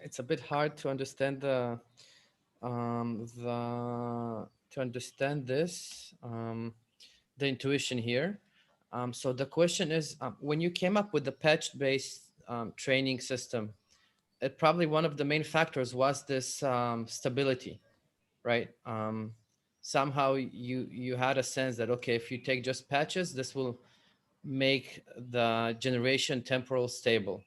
Speaker 2: it's a bit hard to understand the intuition here. So the question is, when you came up with the patch-based training system, probably one of the main factors was this stability, right? somehow you had a sense that, okay, if you take just patches, this will make the generation temporal stable.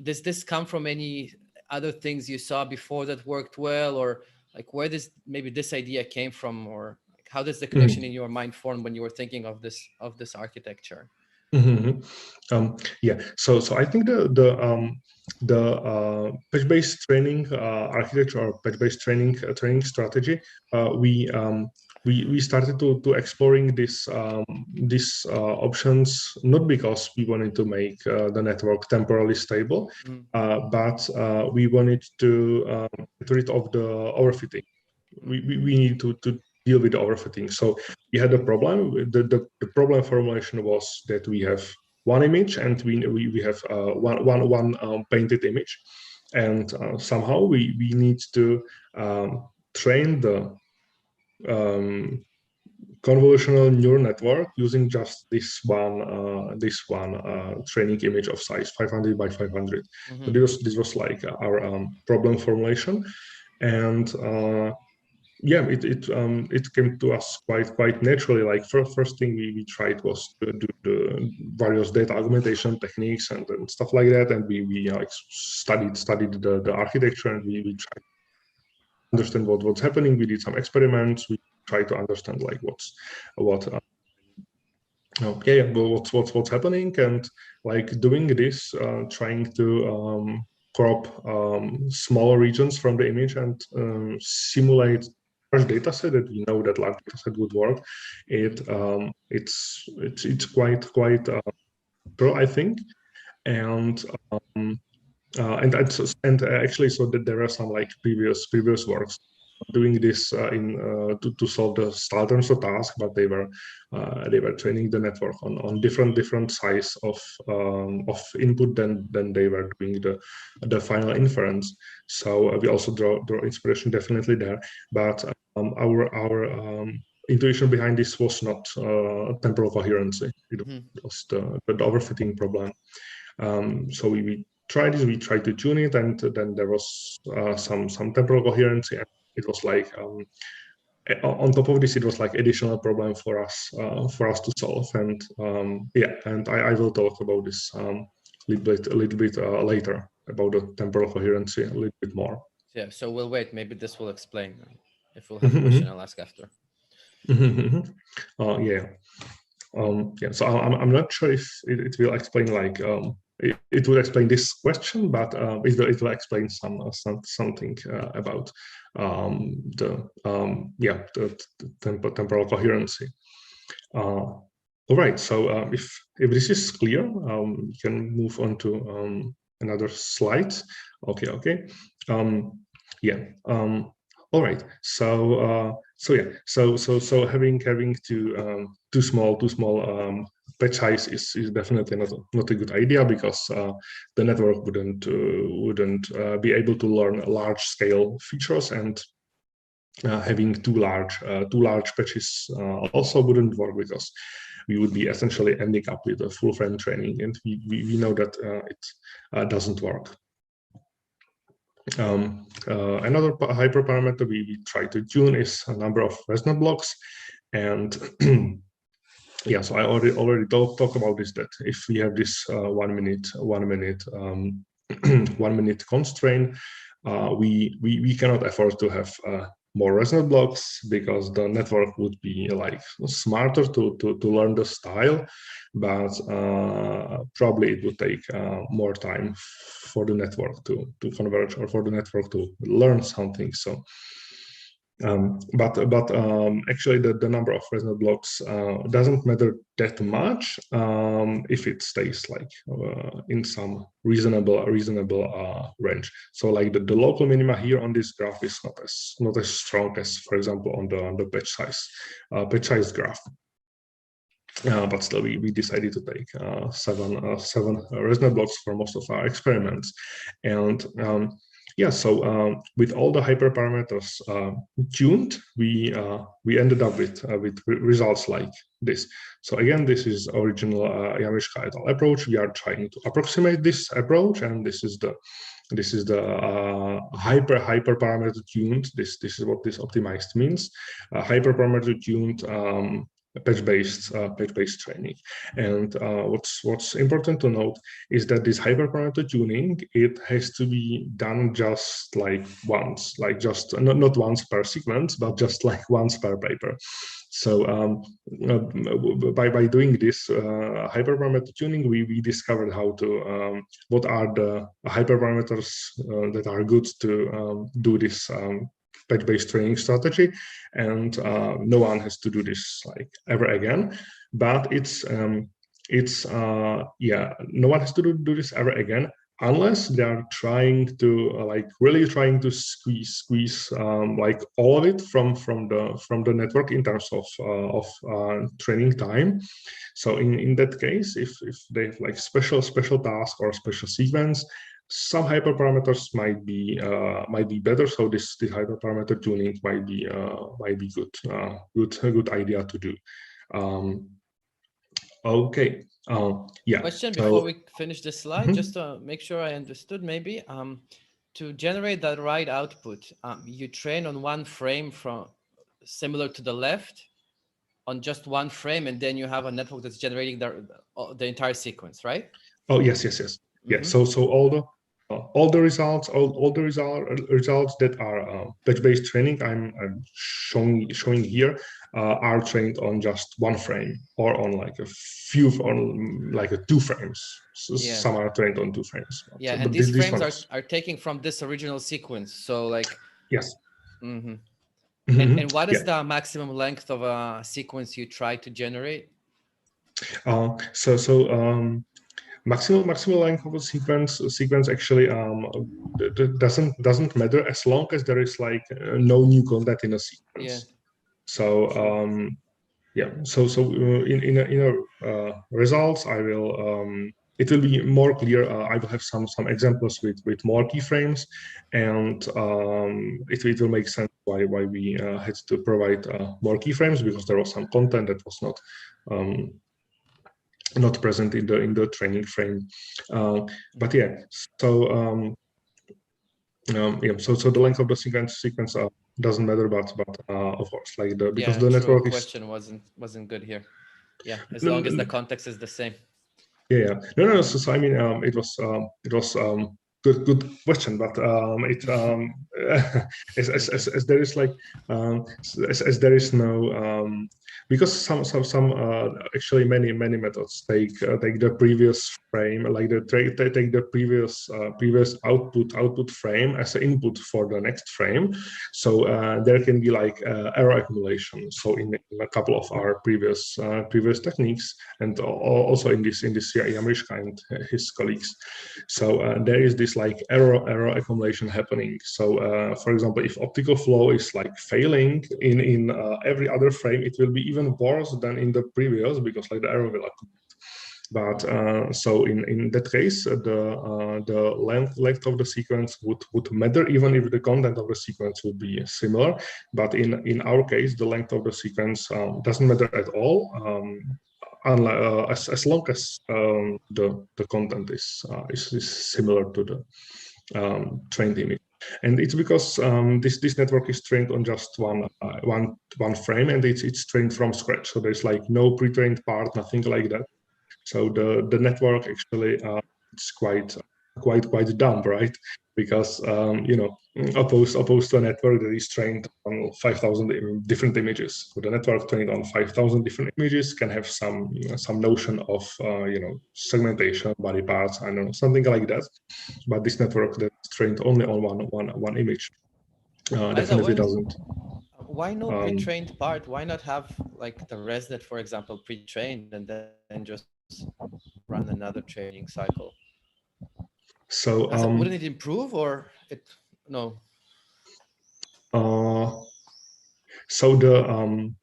Speaker 2: Does this come from any other things you saw before that worked well, or like where maybe this idea came from, or like how does the connection in your mind form when you were thinking of this architecture?
Speaker 1: Yeah, so I think the patch-based training architecture or patch-based training strategy, we started to exploring these options not because we wanted to make the network temporally stable, but we wanted to get rid of the overfitting. We need to deal with the overfitting. So we had a problem. The problem formulation was that we have one image and we have one painted image, and somehow we need to train the convolutional neural network using just this one training image of size 500 by 500. So this was like our problem formulation, and yeah, it came to us quite naturally. Like first thing we tried was to do the various data augmentation techniques and stuff like that, and we studied the architecture, and we tried to understand what's happening. We did some experiments. We tried to understand like what's happening, and like doing this, trying to crop smaller regions from the image and simulate large data set that we know that large data set would work. It's quite pro, I think, and actually, so that there are some like previous works doing this to solve the style tensor task, but they were training the network on different size of input than they were doing the final inference. So we also draw inspiration definitely there, but our intuition behind this was not temporal coherency. It was the overfitting problem. So we tried this, we tried to tune it, and then there was some temporal coherency, and it was like on top of this, it was like additional problem for us to solve. And yeah, and I will talk about this a little bit later about the temporal coherency a little bit more.
Speaker 2: Yeah, so we'll wait. Maybe this will explain. If we'll have a question, I'll ask after.
Speaker 1: Yeah. Yeah. So I'm not sure if it will explain like it will explain this question, but it will explain something about the temporal coherency. All right. So if this is clear, we can move on to another slide. Okay. Yeah. All right. So having too small patch size is definitely not a good idea, because the network wouldn't be able to learn large scale features, and having too large patches also wouldn't work, because we would be essentially ending up with a full frame training, and we know that it doesn't work. Another hyperparameter we try to tune is a number of resonant blocks, and yeah, so I already talked about this, that if we have this 1 minute 1 minute constraint, we cannot afford to have more resonant blocks, because the network would be like smarter to learn the style, but probably it would take more time for the network to converge, or for the network to learn something. So actually the number of resonant blocks doesn't matter that much if it stays like in some reasonable range. So like the local minima here on this graph is not as strong as, for example, on the patch size graph. But still, we decided to take seven resonant blocks for most of our experiments, and yeah, so with all the hyperparameters tuned, we ended up with results like this. So again, this is original Jamriska et al. Approach. We are trying to approximate this approach, and this is the hyper parameter tuned. This is what this optimized means. Hyper parameter tuned patch-based training. And what's important to note is that this hyperparameter tuning, it has to be done just like once, like just not once per sequence, but just like once per paper. So by doing this hyperparameter tuning, we discovered how to what are the hyperparameters that are good to do this patch-based training strategy, and no one has to do this like ever again. But no one has to do this ever again unless they are trying to really trying to squeeze like all of it from the network in terms of training time. So in that case, if they have like special task or special sequence, some hyperparameters might be better. So this hyperparameter tuning might be good idea to do. Okay. Yeah.
Speaker 2: Question before we finish this slide, just to make sure I understood. Maybe to generate that right output, you train on one frame from similar to the left, on just one frame, and then you have a network that's generating the entire sequence, right?
Speaker 1: Oh yes. Yeah. So all the results that are patch-based training I'm showing here are trained on just one frame or on like a few on like two frames. So some are trained on 2 frames.
Speaker 2: Yeah, and these frames are taking from this original sequence. So like
Speaker 1: yes.
Speaker 2: And what is the maximum length of a sequence you try to generate?
Speaker 1: Maximum length of a sequence actually doesn't matter as long as there is like no new content in a sequence.
Speaker 2: Yeah.
Speaker 1: So in results, I will it will be more clear. I will have some examples with more keyframes, and it will make sense why we had to provide more keyframes, because there was some content that was not present in the training frame. But yeah, so so the length of the sequence doesn't matter, but of course, like because the network
Speaker 2: question wasn't good here. Yeah, as long as the context is the same.
Speaker 1: Yeah. No. So I mean, it was good question, but as there is like as there is no because some actually many methods take the previous frame, like take the previous output frame as an input for the next frame. So there can be like error accumulation. So in a couple of our previous techniques, and also in this Jamriska and his colleagues. So there is this like error accumulation happening. So for example, if optical flow is like failing in every other frame, it will be even worse than in the previous, because like the error will accumulate. But so in that case, the length of the sequence would matter, even if the content of the sequence would be similar. But in our case, the length of the sequence doesn't matter at all, as long as the content is similar to the trained image. And it's because this network is trained on just one frame, and it's trained from scratch. So there's like no pre-trained part, nothing like that. So the network actually it's quite dumb, right? Because opposed to a network that is trained on 5,000 different images. So the network trained on 5,000 different images can have some notion of segmentation, body parts, I don't know, something like that. But this network that's trained only on one image definitely doesn't.
Speaker 2: Why no pre-trained part? Why not have like the ResNet, for example, pre-trained, and then just run another training cycle?
Speaker 1: So
Speaker 2: wouldn't it improve, or no?
Speaker 1: So the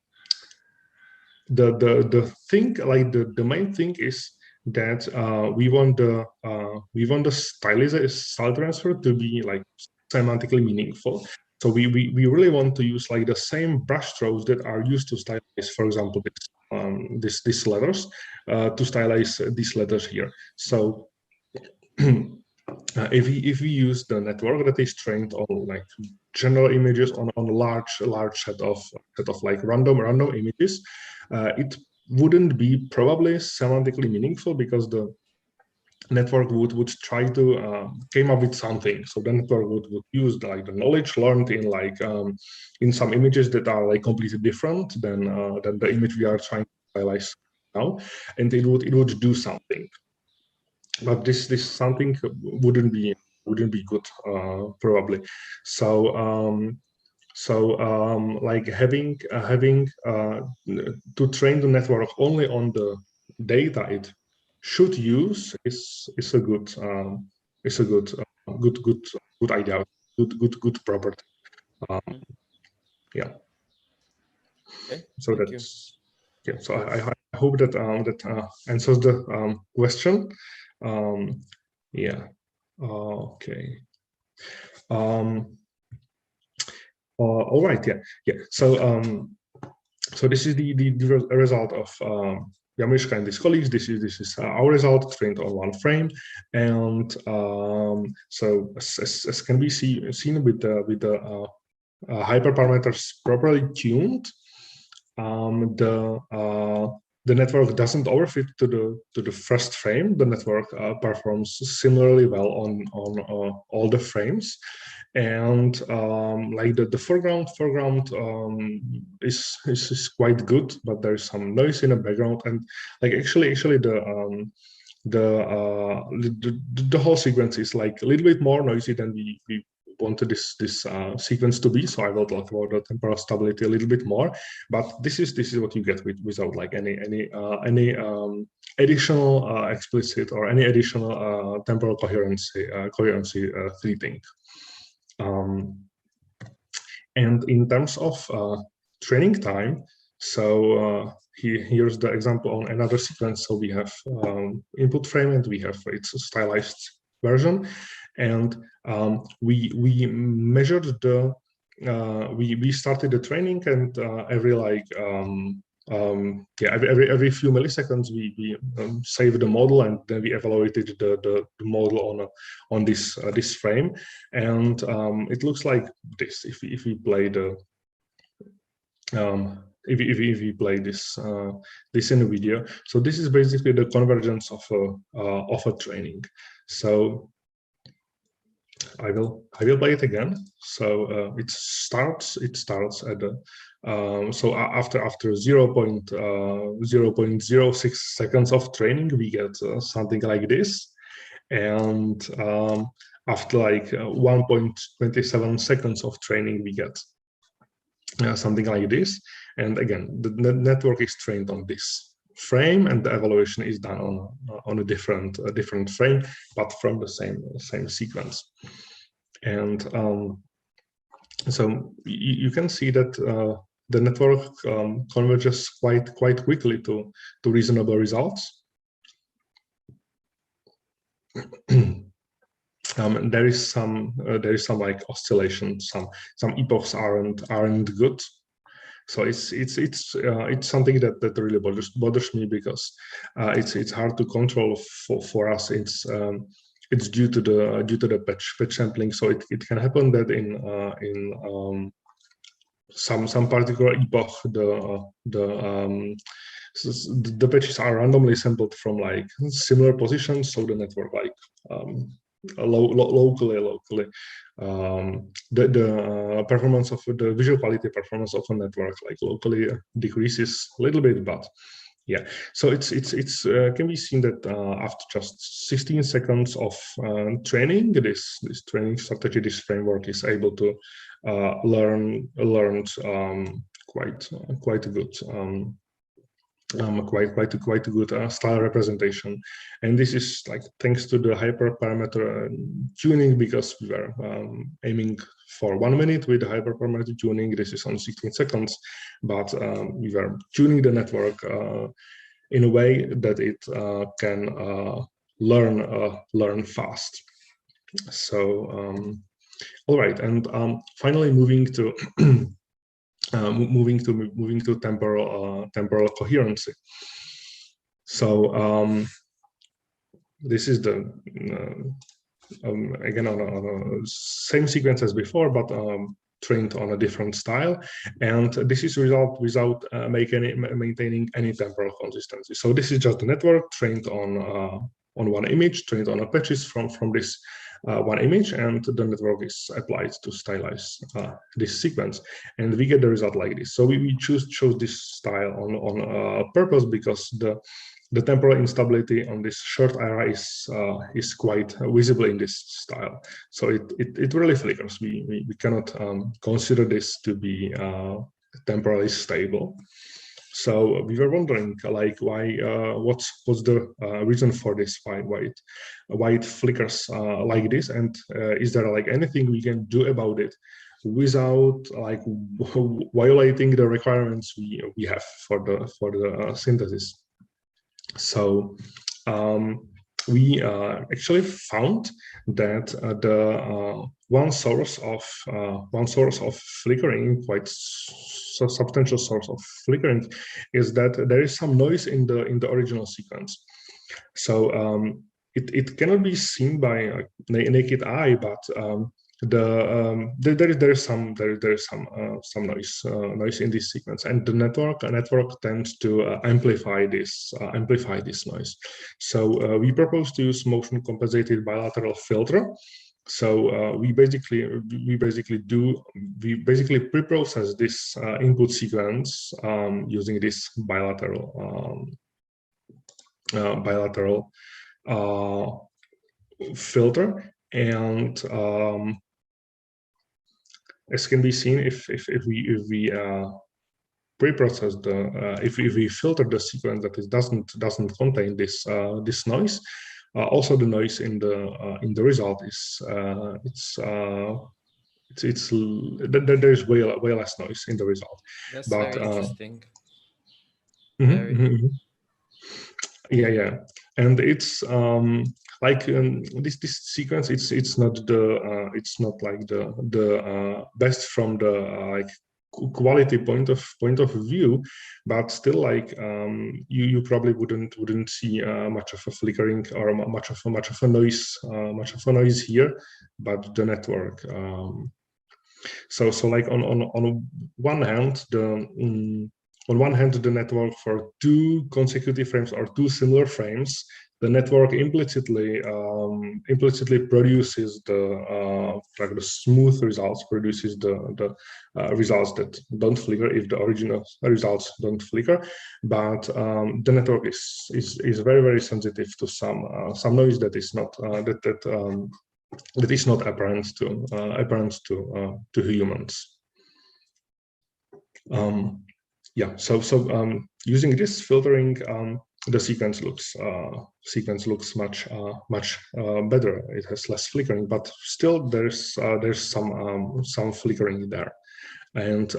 Speaker 1: thing, like the main thing is that we want the style transfer to be like semantically meaningful. So we really want to use like the same brush strokes that are used to stylize, for example, these letters, to stylize these letters here. So if we use the network that is trained on like general images on a large set of like random images, it wouldn't be probably semantically meaningful, because the network would try to came up with something. So the network would use like the knowledge learned in like in some images that are like completely different than the image we are trying to stylize now, and it would do something. But this something wouldn't be good, probably. So like having to train the network only on the data it should use is a good idea, good property. Yeah.
Speaker 2: Okay,
Speaker 1: so that's you. Yeah. So I hope that that answers the question. Yeah. Okay. All right. Yeah. So this is the result of Jamriska and his colleagues. This is our result trained on one frame, and so as can be seen with the hyperparameters properly tuned, the network doesn't overfit to the first frame. The network performs similarly well on all the frames, and like the foreground is quite good, but there's some noise in the background, and like actually the whole sequence is like a little bit more noisy than we wanted this sequence to be. So I will talk about the temporal stability a little bit more, but this is what you get without like any additional explicit or any additional temporal coherency treating. And in terms of training time, so here's the example on another sequence. So we have input frame and we have its stylized version, and we measured the we started the training, and every like every few milliseconds we saved the model, and then we evaluated the model on this frame, and it looks like this if we play the if we play this in the video. So this is basically the convergence of a training. So I will play it again. So it starts at the so after 0.06 seconds of training, we get something like this, and after like 1.27 seconds of training, we get something like this. And again, the network is trained on this frame, and the evaluation is done on a different frame, but from the same sequence. And so you can see that the network converges quite quickly to reasonable results. There is some like oscillation. Some epochs aren't good. So it's something that really bothers me, because it's hard to control for us. It's due to the patch sampling. So it can happen that in some particular epoch the patches are randomly sampled from like similar positions. So the network like locally the performance of the visual quality performance of a network like locally decreases a little bit, but yeah. So it's can be seen that after just 16 seconds of training, this training strategy, this framework is able to learn quite a good quite a good style representation. And this is like thanks to the hyperparameter tuning, because we were aiming for 1 minute with the hyperparameter tuning. This is on 16 seconds, but we were tuning the network in a way that it can learn fast. So all right, and finally moving to moving to temporal coherency. So this is the again on a same sequence as before, but trained on a different style, and this is result without maintaining any temporal consistency. So this is just the network trained on one image, trained on a patches from this one image, and the network is applied to stylize this sequence, and we get the result like this. So we chose this style on purpose because the temporal instability on this short array is quite visible in this style. So it really flickers. We cannot consider this to be temporally stable. So we were wondering, like, why? What's the reason for this? Why it flickers like this? And is there like anything we can do about it without like violating the requirements we have for the synthesis? So we actually found that the one source of flickering, quite substantial source of flickering, is that there is some noise in the original sequence. So it cannot be seen by naked eye, but there is some noise in this sequence, and the network tends to amplify this noise. So we propose to use motion-compensated bilateral filter. So we basically pre-process this input sequence using this bilateral filter, and as can be seen, if we pre-process if we filter the sequence that doesn't contain this noise, also the noise in the result is there's way less noise in the result.
Speaker 2: That's very interesting.
Speaker 1: Yeah, and it's like this sequence. It's not like the best from the like quality point of view, but still, like you probably wouldn't see much of a flickering or much of a noise here, but the network. So like on one hand, the network for two consecutive frames or two similar frames, the network implicitly produces the smooth results, produces the results that don't flicker if the original results don't flicker. But the network is very sensitive to some noise that is not that is not apparent to humans. Yeah, so using this filtering, the sequence looks much better. It has less flickering, but still there's some flickering there, and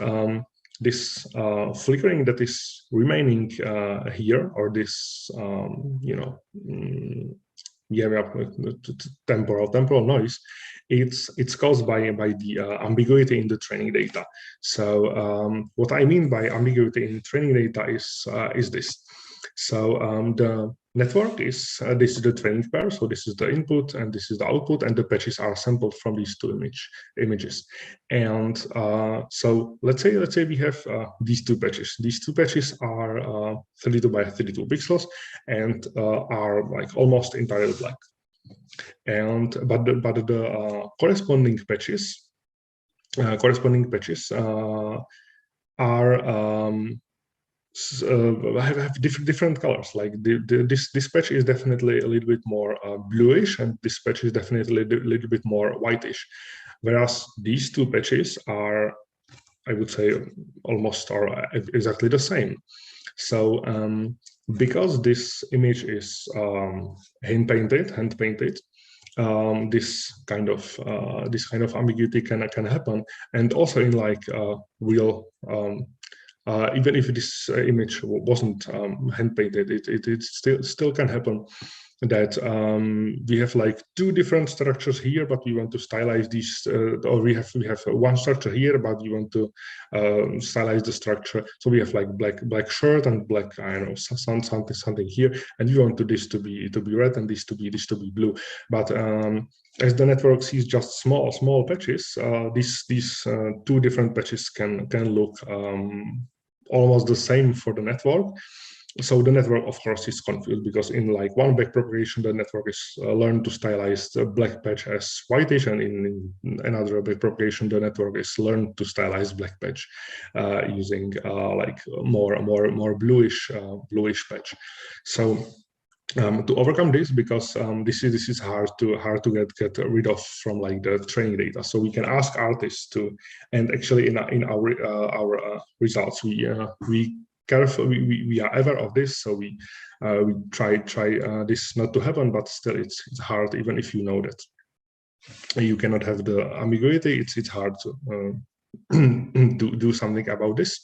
Speaker 1: this flickering that is remaining here, or this temporal noise, it's caused by the ambiguity in the training data. So what I mean by ambiguity in training data is this. So the network is this is the training pair. So this is the input and this is the output, and the patches are sampled from these two images. And so let's say we have these two patches. These two patches are 32 by 32 pixels and are like almost entirely black. And but the corresponding patches are have different colors. Like this patch is definitely a little bit more bluish, and this patch is definitely a little bit more whitish, whereas these two patches are, I would say, almost or exactly the same. So because this image is hand painted, this kind of ambiguity can happen, and also in like real. Even if this image wasn't hand painted, it still can happen that we have like two different structures here, but we want to stylize these, or we have one structure here, but we want to stylize the structure. So we have like black shirt and black, I don't know, something here, and we want this to be red and this to be blue. But as the network sees just small patches, these two different patches can look almost the same for the network. So the network, of course, is confused because in like one backpropagation, the network is learned to stylize the black patch as whitish, and in another backpropagation, the network is learned to stylize black patch using like more bluish patch. So to overcome this, because this is hard to get rid of from like the training data, so we can ask artists to, and actually in our results we are aware of this, so we try this not to happen, but still it's hard. Even if you know that you cannot have the ambiguity, it's hard to do something about this.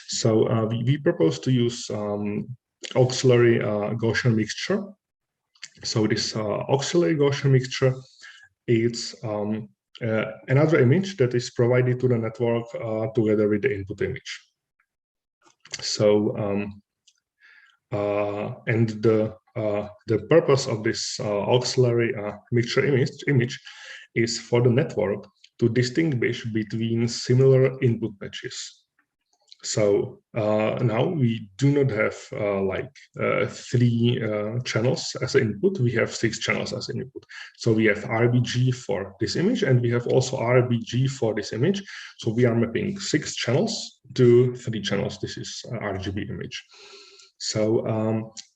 Speaker 1: So we propose to use auxiliary Gaussian mixture. So this auxiliary Gaussian mixture is another image that is provided to the network together with the input image. So and the purpose of this auxiliary mixture image is for the network to distinguish between similar input patches. So now we do not have like 3 channels as an input. We have 6 channels as an input. So we have RBG for this image, and we have also RBG for this image. So we are mapping 6 channels to 3 channels. This is RGB image. So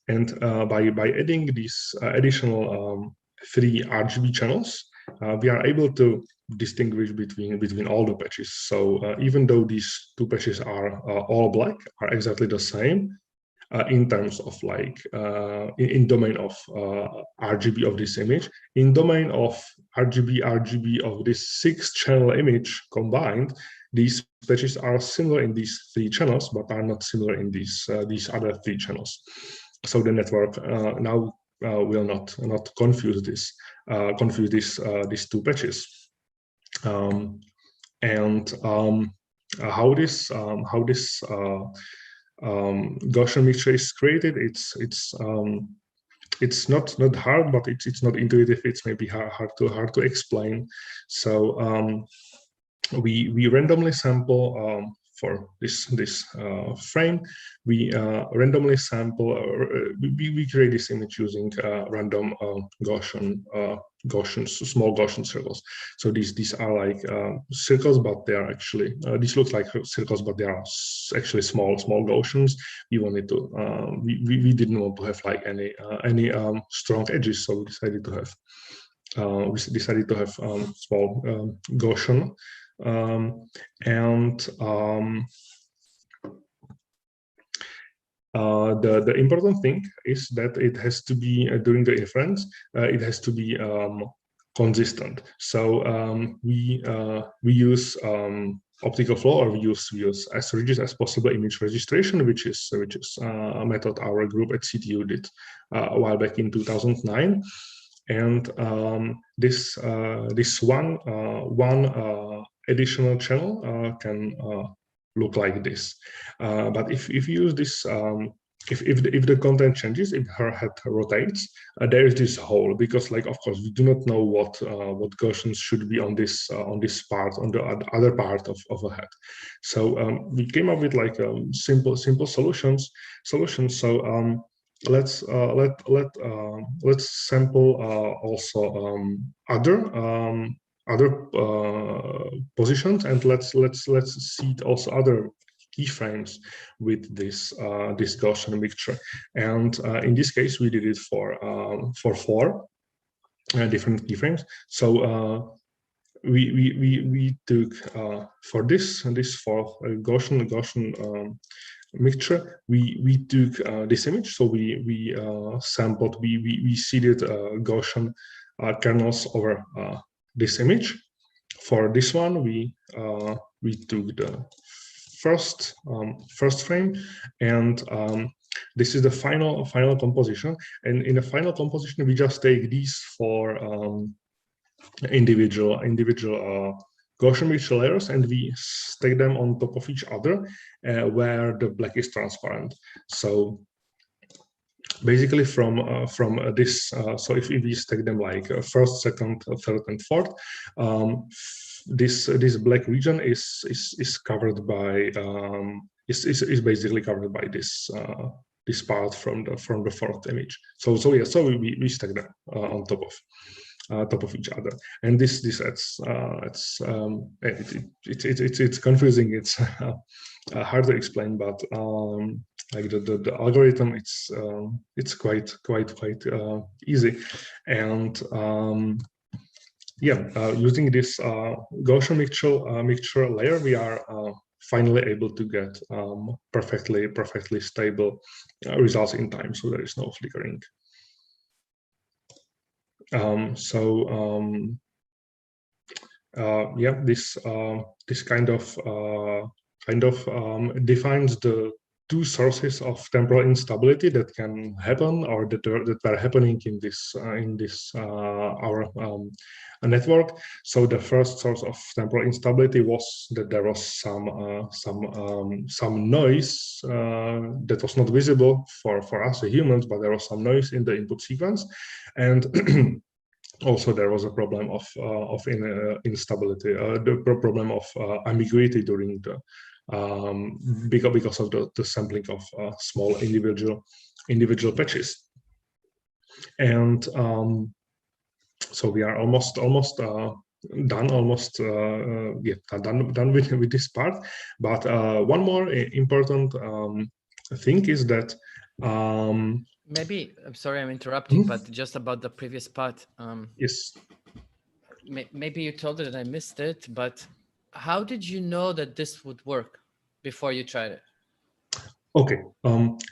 Speaker 1: and by adding these additional 3 RGB channels, we are able to distinguish between all the patches. So even though these 2 patches are all black, are exactly the same in terms of like in domain of RGB of this image, in domain of RGB of this 6-channel image combined, these patches are similar in these 3 channels, but are not similar in these other 3 channels. So the network now will not confuse these 2 patches. How this Gaussian mixture is created, it's not hard, but it's not intuitive. It's maybe hard to explain. So we randomly sample for this frame. We randomly sample. We create this image using random small Gaussian circles. So these are like circles, but they are actually these look like circles, but they are actually small Gaussians. We wanted to we didn't want to have like any strong edges, so we decided to have small Gaussian. The important thing is that it has to be during the inference. It has to be consistent. So we use optical flow, or we use as rigid as possible image registration, which is a method our group at CTU did a while back in 2009. And this one additional channel can look like this. But if you use this, if the content changes, if her head rotates, there is this hole, because like of course we do not know what Gaussians should be on this part, on the other part of a head. So we came up with like simple solutions. So let's sample also other positions, and let's seed also other keyframes with this Gaussian mixture. And in this case, we did it for 4 different keyframes. So we took for this for Gaussian mixture, we took this image. So we sampled, we seeded Gaussian kernels over this image. For this one, we took the first frame, and this is the final composition, and in the final composition we just take these four individual Gaussian mixture layers and we stack them on top of each other where the black is transparent. So basically from this, so if we stack them like first, second, third, and fourth, this black region is covered by is basically covered by this this part from the fourth image. So yeah, so we stack them on top of each other, and this adds it's confusing. It's hard to explain, but like the algorithm, it's quite easy, and yeah, using this Gaussian mixture layer, we are finally able to get perfectly stable results in time, so there is no flickering. Yeah, this kind of defines the two sources of temporal instability that can happen or that were happening in this our network. So the first source of temporal instability was that there was some noise that was not visible for us humans, but there was some noise in the input sequence, and also there was a problem of instability, the problem of ambiguity during the because of the sampling of small individual patches. And so we are almost done with this part. But one more important thing is that
Speaker 2: maybe, I'm sorry, I'm interrupting, but just about the previous part.
Speaker 1: Yes.
Speaker 2: Maybe you told it and I missed it, but how did you know that this would work before you tried it?
Speaker 1: Okay.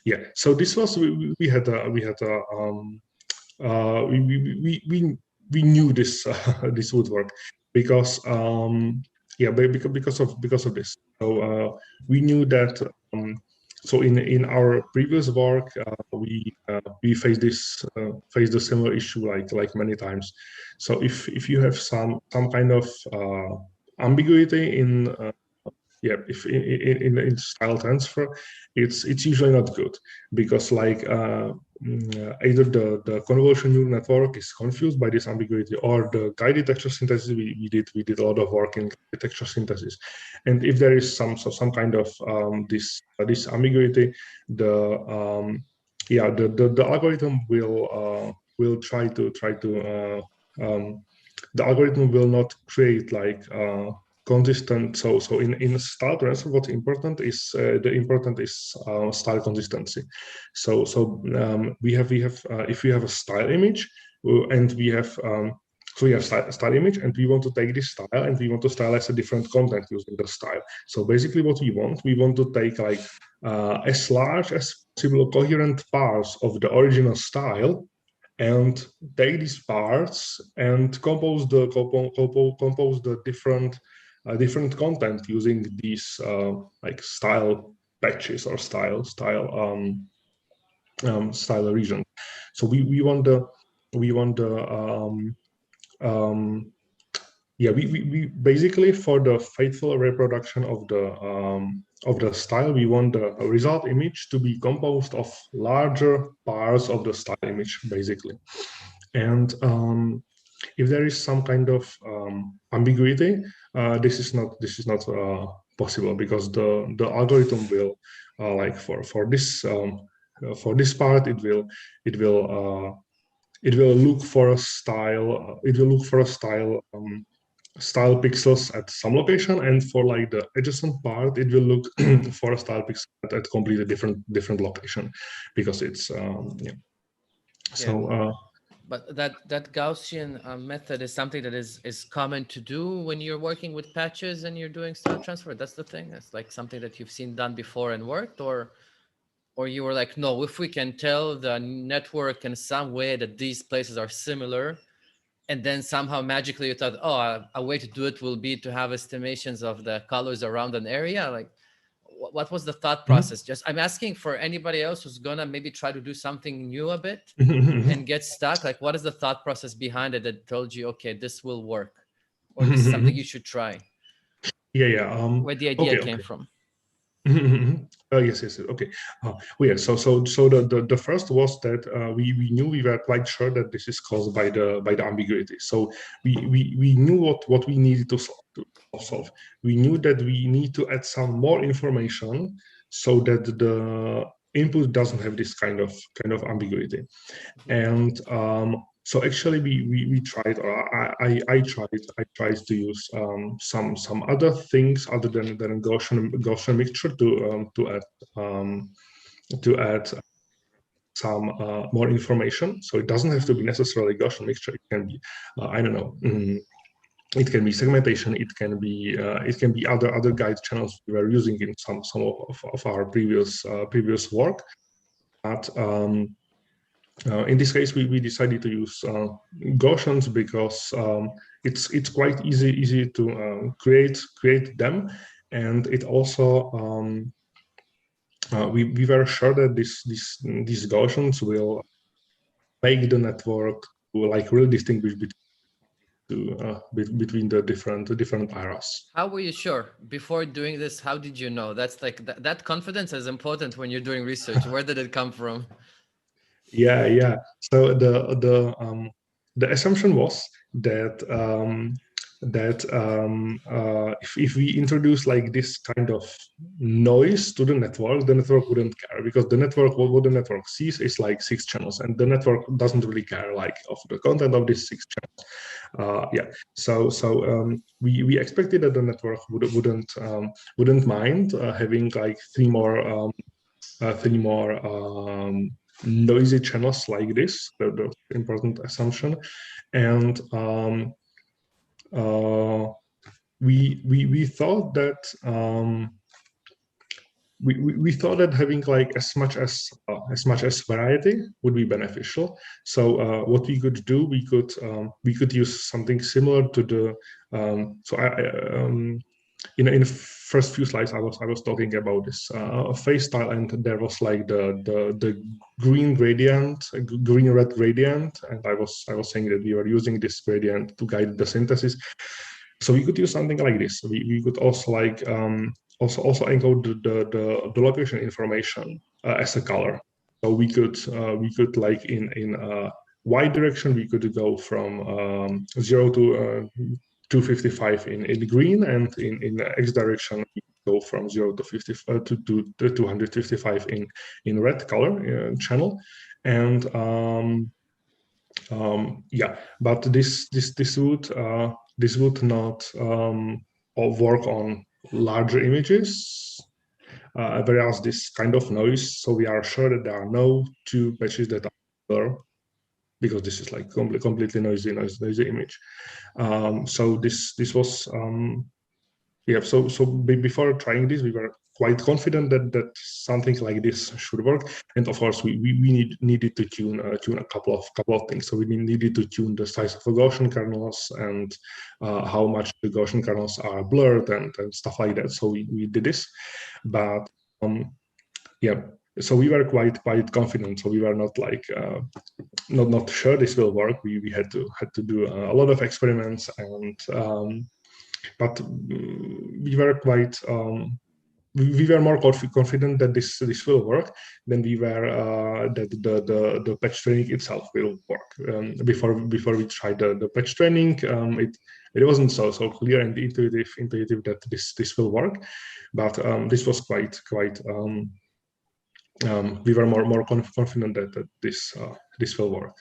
Speaker 1: Yeah. So this was we knew this this would work because yeah, because of this. So we knew that. So in our previous work, we faced a similar issue like many times. So if you have some kind of ambiguity in yeah, if in style transfer, it's usually not good because like either the convolution neural network is confused by this ambiguity, or the guided texture synthesis we did a lot of work in texture synthesis, and if there is some kind of this ambiguity, the yeah, the algorithm will try to the algorithm will not create like consistent. So in style transfer, what's important is style consistency. So we have if we have a style image and we have so we have style image and we want to take this style and we want to stylize a different content using the style. So basically what we want to take like as large as possible coherent parts of the original style and take these parts and compose the different content using these like style patches or style region. So we want the yeah, we basically, for the faithful reproduction of the style, we want the result image to be composed of larger parts of the style image, basically. And if there is some kind of ambiguity, this is not possible, because the algorithm will like for this part, it will look for a style. It will look for a style pixels at some location, and for like the adjacent part, it will look for a style pixel at a completely different location, because it's yeah. So
Speaker 2: but that Gaussian method is something that is common to do when you're working with patches and you're doing style transfer. That's the thing. It's like something that you've seen done before and worked, or you were like, no, if we can tell the network in some way that these places are similar, and then somehow magically you thought, oh, a way to do it will be to have estimations of the colors around an area. Like, what was the thought process? Just I'm asking for anybody else who's gonna maybe try to do something new a bit and get stuck. Like, what is the thought process behind it that told you, okay, this will work, or this is something you should try?
Speaker 1: Yeah.
Speaker 2: Where the idea came from?
Speaker 1: Yes. Okay. Well, yeah. So the first was that we knew, we were quite sure that this is caused by the ambiguity. So we knew what we needed to solve. We knew that we need to add some more information so that the input doesn't have this kind of ambiguity. And so actually we tried, or I tried to use some other things other than Gaussian mixture to add some more information. So it doesn't have to be necessarily Gaussian mixture. It can be I don't know. It can be segmentation. It can be other guide channels we were using in some of our previous work. But in this case, we decided to use Gaussians because it's quite easy to create them, and it also we were sure that these Gaussians will make the network like really distinguish between the different eras.
Speaker 2: How were you sure before doing this? How did you know? That's like that confidence is important when you're doing research. Where did it come from?
Speaker 1: Yeah. So the assumption was that if we introduce like this kind of noise to the network wouldn't care, because the network, what the network sees is like 6 channels, and the network doesn't really care like of the content of these 6 channels. Yeah. So we expected that the network wouldn't mind having like 3 more noisy channels like this, the important assumption. And we thought that we thought that having like as much as variety would be beneficial. So what we could do, we could use something similar to the in the first few slides I was talking about this FaceStyle, and there was like the green gradient, green red gradient, and I was saying that we were using this gradient to guide the synthesis. So we could use something like this. We could also like also encode the location information as a color. So we could like in Y direction we could go from 0 to 255 in green, and in X direction we go from 0 to 50 to 255 in red color channel. And yeah, but this would not work on larger images, whereas this kind of noise, so we are sure that there are no 2 patches that are blur, because this is like completely noisy image. So this was yeah. So before trying this, we were quite confident that something like this should work. And of course, we needed to tune a couple of things. So we needed to tune the size of the Gaussian kernels and how much the Gaussian kernels are blurred and stuff like that. So we did this, but yeah. So we were quite confident. So we were not like not sure this will work. We had to do a lot of experiments, and but we were quite we were more confident that this will work than we were that the patch training itself will work. Before we tried the patch training, it wasn't so clear and intuitive that this will work, but this was quite we were more confident that this will work.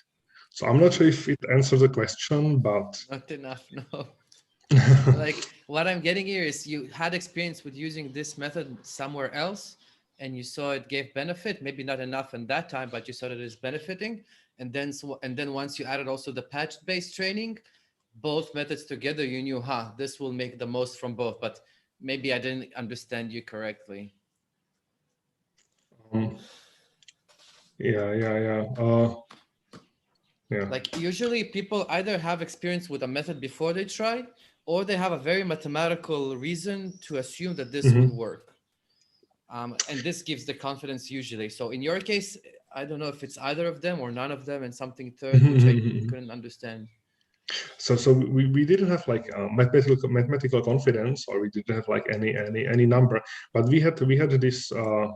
Speaker 1: So I'm not sure if it answers the question, but
Speaker 2: not enough, no. Like what I'm getting here is you had experience with using this method somewhere else, and you saw it gave benefit, maybe not enough in that time, but you saw that it's benefiting. And then once you added also the patch-based training, both methods together, you knew, this will make the most from both. But maybe I didn't understand you correctly.
Speaker 1: Yeah.
Speaker 2: Like usually people either have experience with a method before they tried, or they have a very mathematical reason to assume that this would work. And this gives the confidence usually. So in your case, I don't know if it's either of them or none of them and something third, which I couldn't understand.
Speaker 1: So we didn't have like mathematical confidence, or we didn't have like any number, but we had this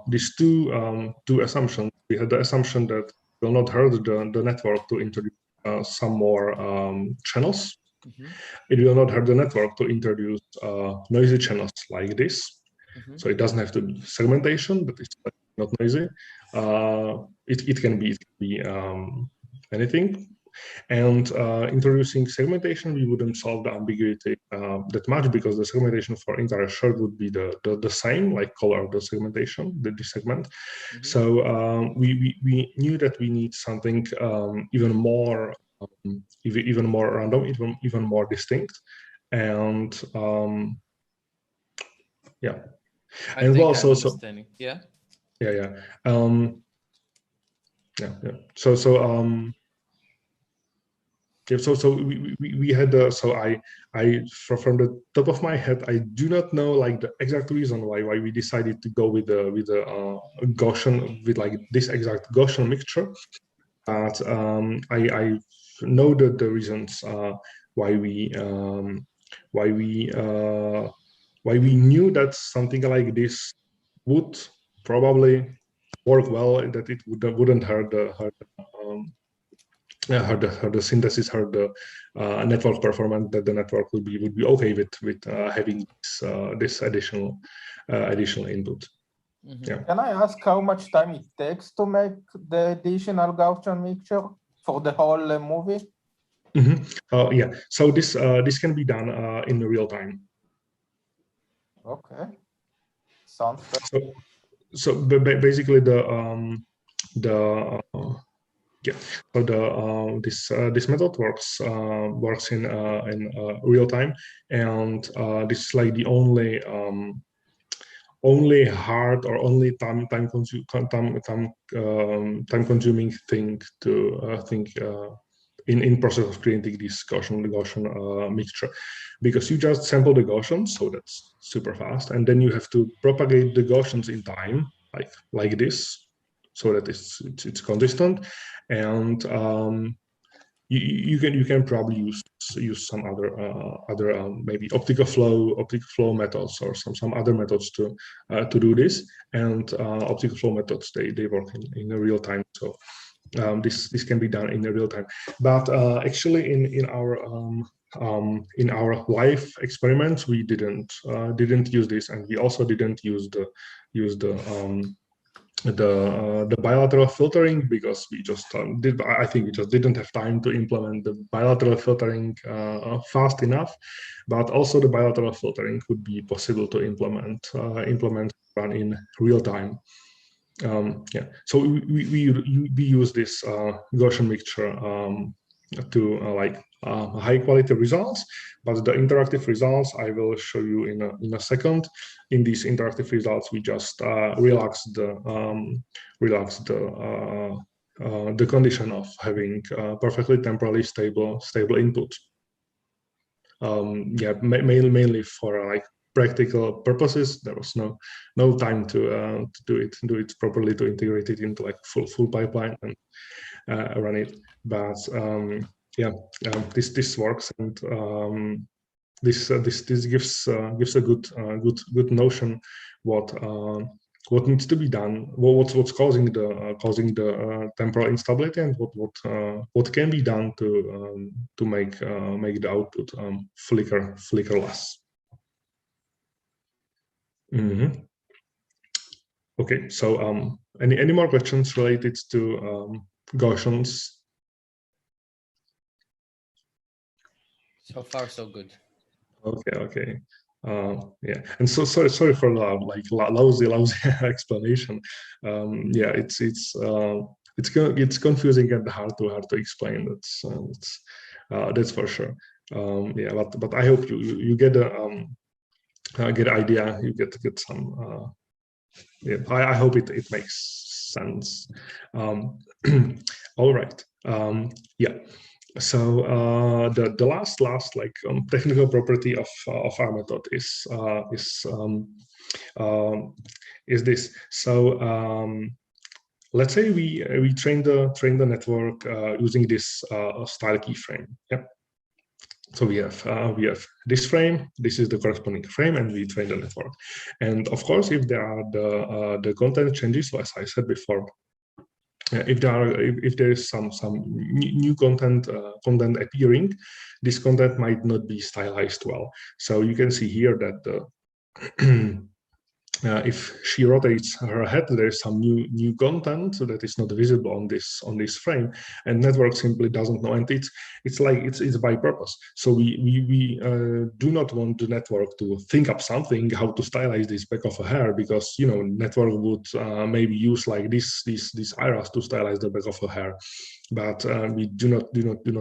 Speaker 1: these two assumptions. We had the assumption that will not hurt the network to introduce some more channels. It will not hurt the network to introduce noisy channels like this. So it doesn't have to be segmentation, but it's not noisy. It can be anything. And introducing segmentation, we wouldn't solve the ambiguity that much, because the segmentation for entire shirt would be the same, like color of the segmentation, the segment. So we knew that we need something even more random, even more distinct, and yeah.
Speaker 2: I think I'm understanding. Yeah.
Speaker 1: Yeah. So we had from the top of my head, I do not know like the exact reason why we decided to go with the Gaussian, with like this exact Gaussian mixture, but I know that the reasons why we knew that something like this would probably work well, that it wouldn't hurt the synthesis, hurt the network performance, that the network would be okay with having this additional input. Yeah.
Speaker 3: Can I ask how much time it takes to make the additional Gaussian mixture for the whole movie?
Speaker 1: Yeah. So this can be done in real time.
Speaker 3: Okay. Sounds good.
Speaker 1: So basically this method works in real time, and this is like the only hard or only time consuming thing to think in process of creating this Gaussian mixture, because you just sample the Gaussians, so that's super fast, and then you have to propagate the Gaussians in time like this, so that it's consistent, and you can probably use some other maybe optical flow methods, or some other methods to do this, and optical flow methods, they work in real time, so this can be done in real time. But actually in our live experiments, we didn't use this, and we also didn't use the bilateral filtering, because we just I think we just didn't have time to implement the bilateral filtering fast enough. But also the bilateral filtering could be possible to implement run in real time. Yeah, so we use this Gaussian mixture to high quality results, but the interactive results I will show you in a second. In these interactive results, we just relax the condition of having perfectly temporally stable input. Yeah, mainly for like practical purposes. There was no time to do it properly, to integrate it into like full pipeline and run it. But yeah, this works, and this gives a good notion what needs to be done, what's causing the temporal instability, and what can be done to make the output flickerless. Okay, so any more questions related to Gaussians?
Speaker 2: So far, so good.
Speaker 1: Okay. Yeah, and so sorry for lousy explanation. Yeah, it's confusing and hard to explain. That's for sure. Yeah, but I hope you get get idea. You get some. Yeah, I hope it makes sense. All right. Yeah. So the last like technical property of our method is this. So let's say we train the network using this style keyframe. Yep. So we have this frame. This is the corresponding frame, and we train the network. And of course, if there are the content changes, as I said before, if there is some new content appearing, this content might not be stylized well. So you can see here that the if she rotates her head, there is some new content that is not visible on this frame, and network simply doesn't know, and it's like it's by purpose. So we do not want the network to think up something how to stylize this back of a hair, because network would maybe use like these iras to stylize the back of a hair. But we do not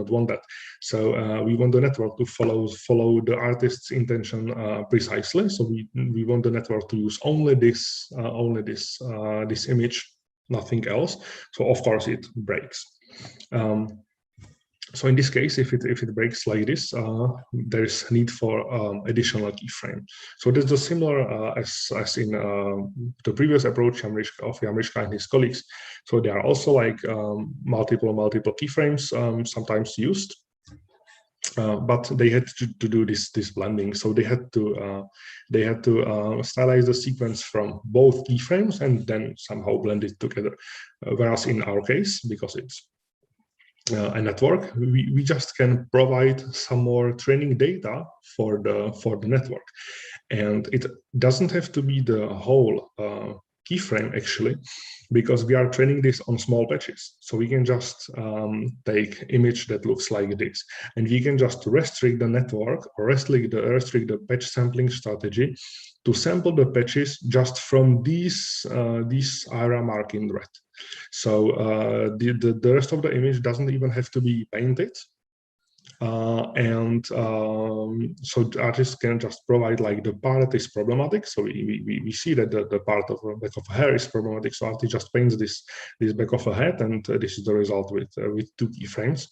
Speaker 1: want that. So we want the network to follow the artist's intention precisely. So we want the network to use only this image, nothing else. So of course it breaks. So in this case, if it breaks like this, there is need for additional keyframe. So this is similar as in the previous approach of Jamriska and his colleagues. So there are also like multiple keyframes sometimes used, but they had to do this blending. So they had to stylize the sequence from both keyframes and then somehow blend it together. Whereas in our case, because it's a network, we just can provide some more training data for the network, and it doesn't have to be the whole keyframe actually, because we are training this on small patches. So we can just take image that looks like this, and we can just restrict the network or restrict the patch sampling strategy to sample the patches just from these area marked in red. So the rest of the image doesn't even have to be painted. So the artist can just provide like the part that is problematic. So we see that the part of the back of a hair is problematic. So artist just paints this back of a head, and this is the result with 2 keyframes,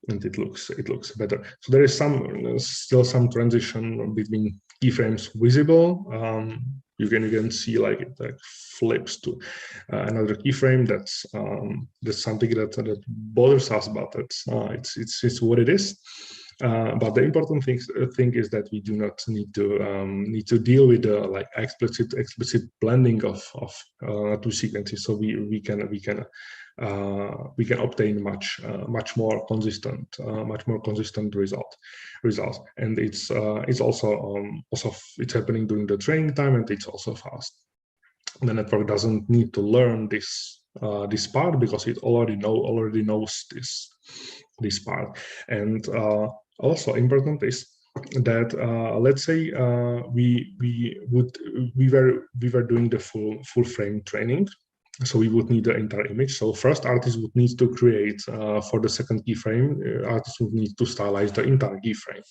Speaker 1: and it looks better. So there is still some transition between keyframes visible. You can see like it flips to another keyframe. That's something that bothers us, but it's what it is. But the important thing is that we do not need to deal with the like explicit blending of 2 sequences. So we can obtain much more consistent results, and it's also it's happening during the training time, and it's also fast. The network doesn't need to learn this part, because it already knows this part. And also important is that let's say we were doing the full frame training. So we would need the entire image. So first, artist would need to create for the second keyframe. Artist would need to stylize the entire keyframe.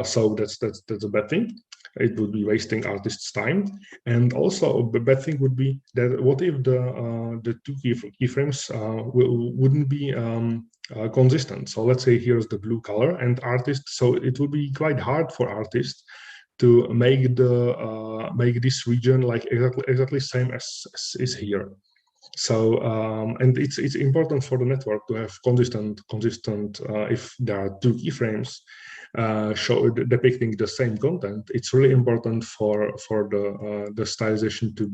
Speaker 1: So that's a bad thing. It would be wasting artist's time. And also, the bad thing would be that what if the 2 keyframes wouldn't be consistent? So let's say here's the blue color and artist. So it would be quite hard for artists to make this region like exactly same as is here. So and it's important for the network to have consistent if there are 2 keyframes depicting the same content. It's really important for the stylization to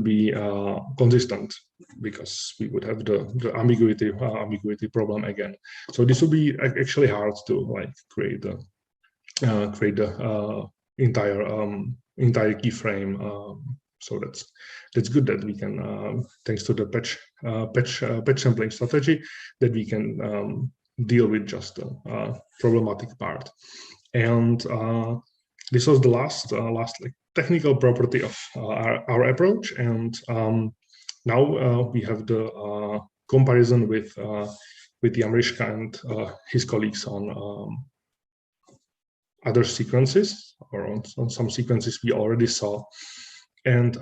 Speaker 1: be consistent, because we would have the ambiguity problem again. So this would be actually hard to like create the entire keyframe. So that's good that we can, thanks to the patch sampling strategy, that we can deal with just the problematic part. And this was the last like technical property of our approach. And now we have the comparison with Jamriska and his colleagues on other sequences, or on some sequences we already saw. And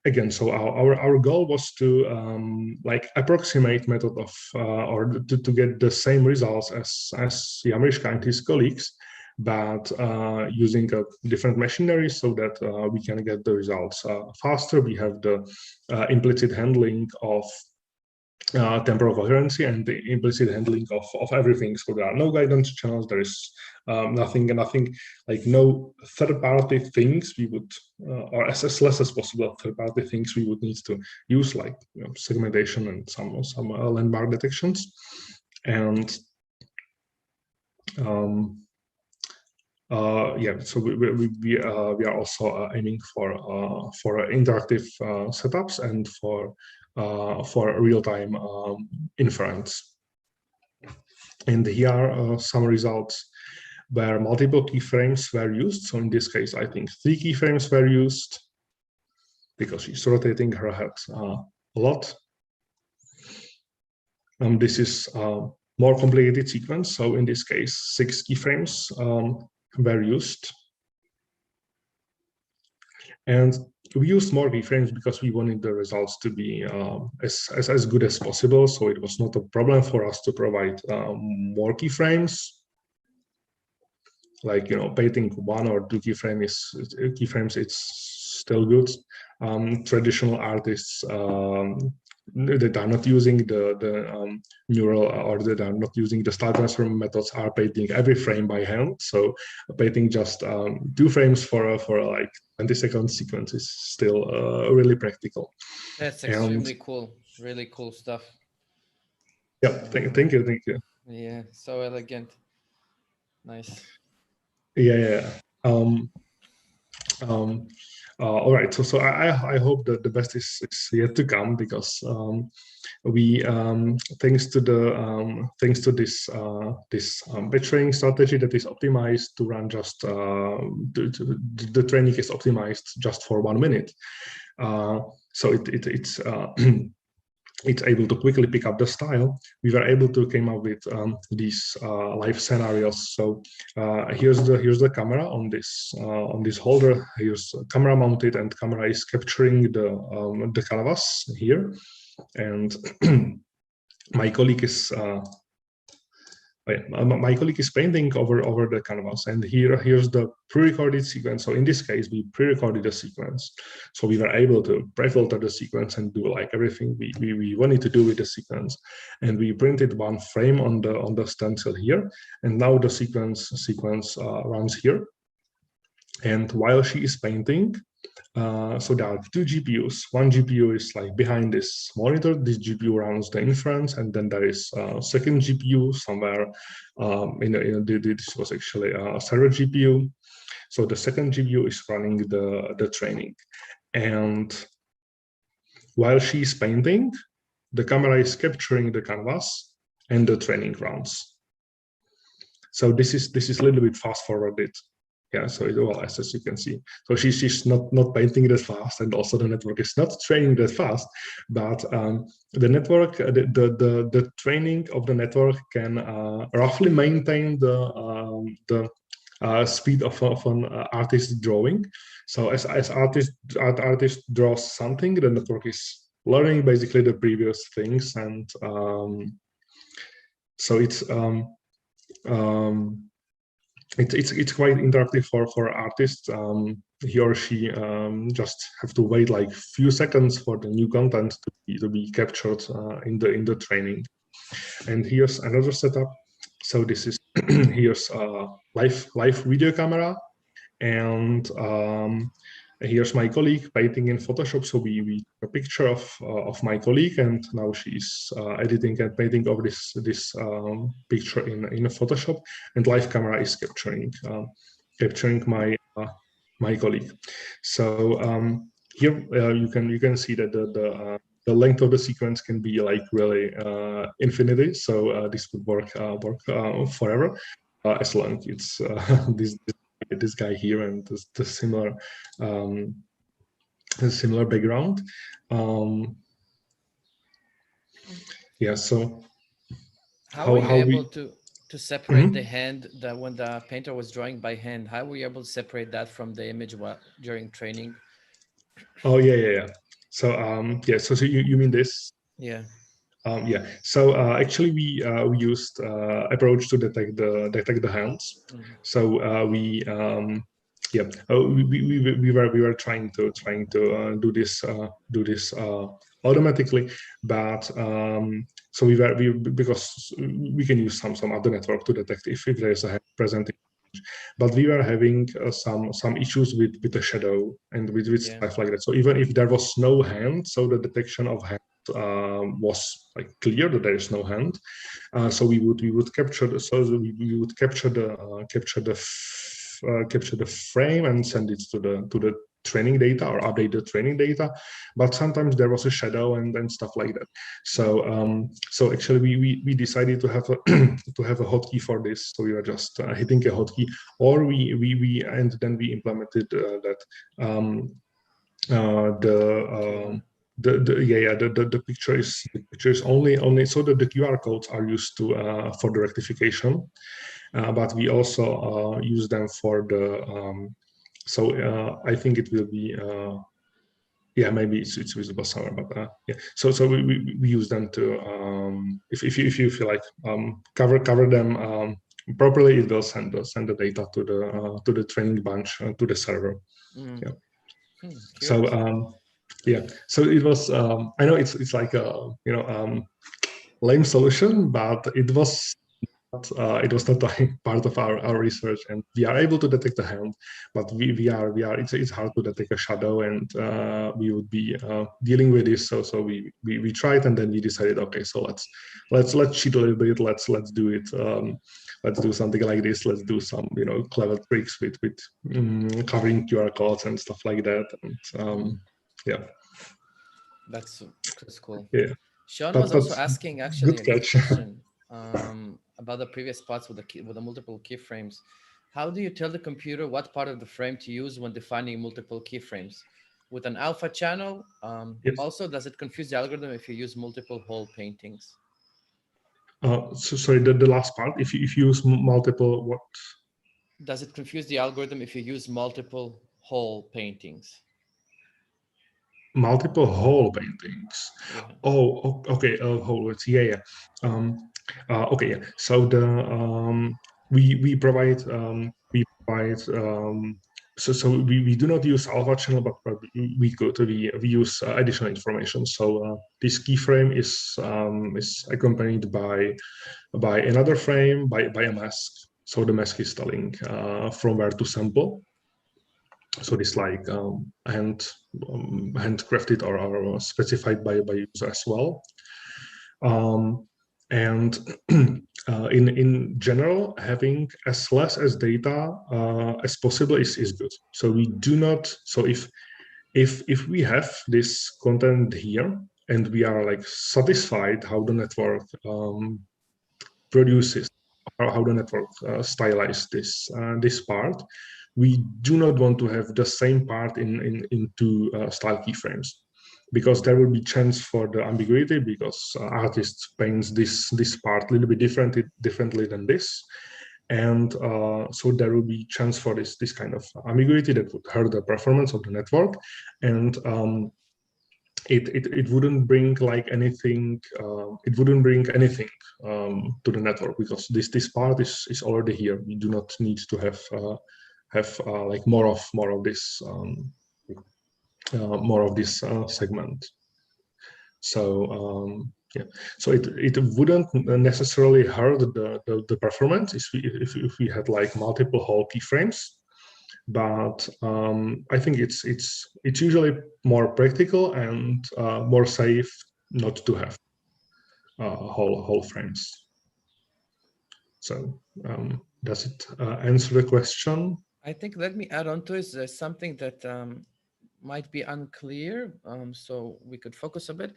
Speaker 1: again, so our goal was to like approximate method of or to get the same results as Jamriska and his colleagues, but using a different machinery so that we can get the results faster. We have the implicit handling of temporal coherency and the implicit handling of everything. So there are no guidance channels. There is nothing, like no third-party things we would, or as less as possible third-party things we would need to use, like segmentation and some landmark detections. And yeah, so we are also aiming for interactive setups and for real-time inference. And here are some results where multiple keyframes were used. So in this case, I think 3 keyframes were used because she's rotating her head a lot. This is a more complicated sequence. So in this case, 6 keyframes were used. And we used more keyframes because we wanted the results to be as good as possible. So it was not a problem for us to provide more keyframes. Like, painting 1 or 2 keyframes, it's still good. Traditional artists that are not using the neural or that are not using the style transfer methods are painting every frame by hand. So painting just 2 frames for like 20-second sequence is still really practical.
Speaker 2: That's extremely cool. Really cool stuff.
Speaker 1: Yeah, thank you.
Speaker 2: Yeah, so elegant. Nice.
Speaker 1: Yeah. All right, so I hope that the best is yet to come, because we thanks to this batch training strategy that is optimized to run just the training is optimized just for 1 minute, so it's it's able to quickly pick up the style. We were able to come up with these live scenarios. So here's the camera on this holder. Here's camera mounted, and camera is capturing the canvas here. And my colleague is painting over the canvas, and here's the pre-recorded sequence. So in this case, we pre-recorded the sequence, so we were able to pre-filter the sequence and do like everything we wanted to do with the sequence. And we printed 1 frame on the stencil here, and now the sequence runs here. And while she is painting, so there are 2 GPUs. One GPU is like behind this monitor. This GPU runs the inference, and then there is a second GPU somewhere. This was actually a server GPU. So the second GPU is running the training. And while she's painting, the camera is capturing the canvas, and the training runs. So this is a little bit fast forwarded. Yeah, so well, as you can see, so she's not painting that fast, and also the network is not training that fast. But the network, the training of the network can roughly maintain the speed of an artist drawing. So as artist draws something, the network is learning basically the previous things, and so it's quite interactive for artists. He or she just have to wait like few seconds for the new content to be captured in the training. And here's another setup. So this is here's a live video camera, and here's my colleague painting in Photoshop. So we took a picture of my colleague, and now she's editing and painting over this picture in Photoshop, and live camera is capturing my colleague. So here you can see that the length of the sequence can be like really infinity. So this would work forever, as long as it's this guy here and the similar background. Yeah, so
Speaker 2: how were you able to separate the hand, that when the painter was drawing by hand, how were you able to separate that from the image during training?
Speaker 1: Oh yeah. So yeah, so you mean this?
Speaker 2: Yeah.
Speaker 1: Yeah. So actually, we used approach to detect the hands. So we were trying to do this automatically, but so because we can use some other network to detect if there is a hand present. But we were having some issues with the shadow and with stuff like that. So even if there was no hand, so the detection of hand was like clear that there is no hand. So we would capture the capture the frame and send it to the training data or update the training data, but sometimes there was a shadow and stuff like that. So so actually we decided to have a to have a hotkey for this. So we were just hitting a hotkey, or and then we implemented that the picture is only so that the QR codes are used to for the rectification, but we also use them for the I think it will be yeah, maybe it's visible somewhere, but yeah. So we use them to if you feel like cover them properly, it will send the data to the training bunch to the server. Yeah. So yeah, so it was I know it's like a lame solution, but it was not part of our research, and we are able to detect the hand, but we are it's hard to detect a shadow, and we would be dealing with this. So we tried, and then we decided, okay, so let's cheat a little bit. Let's do it. Let's do something like this. Let's do some clever tricks with covering QR codes and stuff like that. And yeah,
Speaker 2: that's cool.
Speaker 1: Yeah.
Speaker 2: Sean was also asking actually
Speaker 1: a
Speaker 2: question about the previous parts with the multiple keyframes. How do you tell the computer what part of the frame to use when defining multiple keyframes? With an alpha channel,
Speaker 1: yes.
Speaker 2: Also, does it confuse the algorithm if you use multiple hole paintings?
Speaker 1: So sorry, the last part. If you use multiple what?
Speaker 2: Does it confuse the algorithm if you use multiple hole paintings?
Speaker 1: Multiple hole paintings. Yeah. Oh, okay. Hole. Yeah. Okay. Yeah. So the we provide so we do not use alpha channel, but we use additional information. So this keyframe is accompanied by another frame by a mask. So the mask is telling from where to sample. So this like handcrafted or specified by user as well. And in general, having as less as data as possible is good. So we do not. So if we have this content here and we are like satisfied how the network produces, or how the network stylizes this part, we do not want to have the same part in two style keyframes, because there will be chance for the ambiguity, because artists paints this part a little bit differently than this, and so there will be chance for this kind of ambiguity that would hurt the performance of the network, and it wouldn't bring like anything. It wouldn't bring anything to the network, because this part is already here. We do not need to have like more of this segment. So yeah, so it wouldn't necessarily hurt the performance if we had like multiple whole keyframes, but I think it's usually more practical and more safe not to have whole frames. So does it answer the question?
Speaker 2: I think let me add on to it. There's something that might be unclear, so we could focus a bit.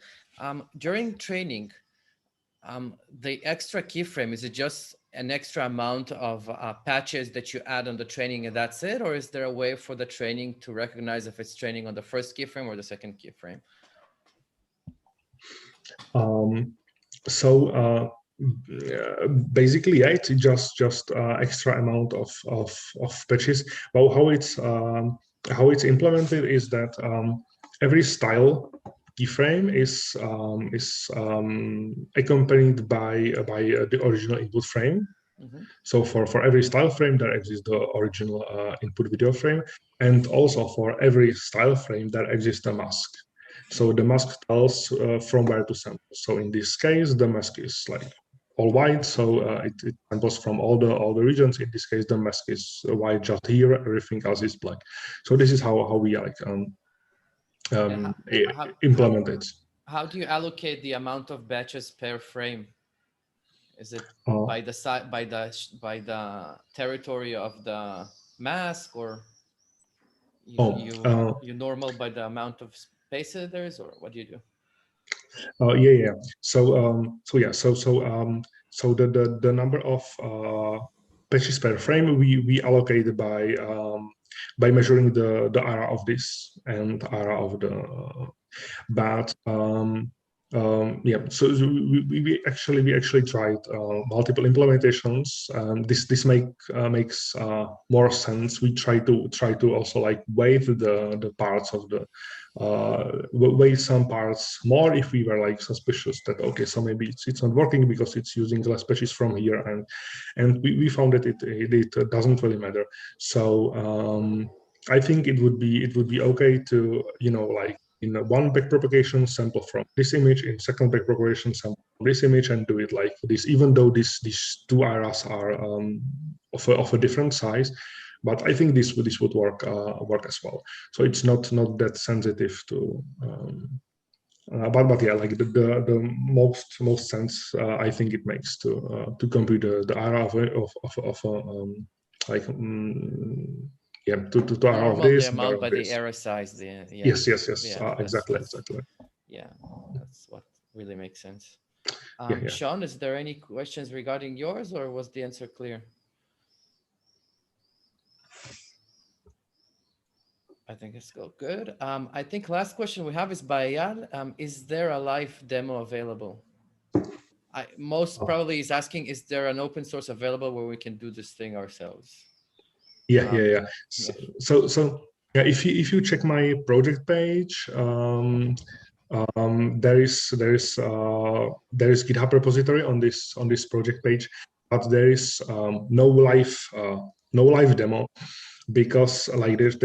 Speaker 2: During training, the extra keyframe, is it just an extra amount of patches that you add on the training and that's it? Or is there a way for the training to recognize if it's training on the first keyframe or the second keyframe?
Speaker 1: So basically, yeah, it's just extra amount of patches. But how it's implemented is that every style keyframe is accompanied by the original input frame. So for every style frame, there exists the original input video frame, and also for every style frame, there exists a mask. So the mask tells from where to sample. So in this case, the mask is like all white, so it samples from all the regions. In this case, the mask is white just here, everything else is black. So this is how we like implement it.
Speaker 2: How do you allocate the amount of batches per frame? Is it by the side, by the territory of the mask, or you normal by the amount of spaces there is, or what do you do?
Speaker 1: Yeah. So the number of patches per frame we allocate by measuring the area of this and area of the yeah, so we actually tried multiple implementations. This makes more sense. We try to also like weight the parts of the weight some parts more if we were like suspicious that okay, so maybe it's not working because it's using less patches from here, and we found that it doesn't really matter. So I think it would be okay to, you know, like in one backpropagation sample from this image, in second backpropagation sample from this image, and do it like this, even though these two areas are of a different size. But I think this would work as well. So it's not that sensitive to. But yeah, like the most sense I think it makes to compute the area of like. Yeah, to
Speaker 2: normal this, the amount by the area size.
Speaker 1: Yes. Yeah, exactly.
Speaker 2: Yeah, that's what really makes sense. Sean, is there any questions regarding yours, or was the answer clear? I think it's good. I think last question we have is by Eyal. Is there a live demo available? Most probably is asking, is there an open source available where we can do this thing ourselves?
Speaker 1: Yeah. So yeah, if you check my project page, there is GitHub repository on this project page, but there is no live demo, because like there is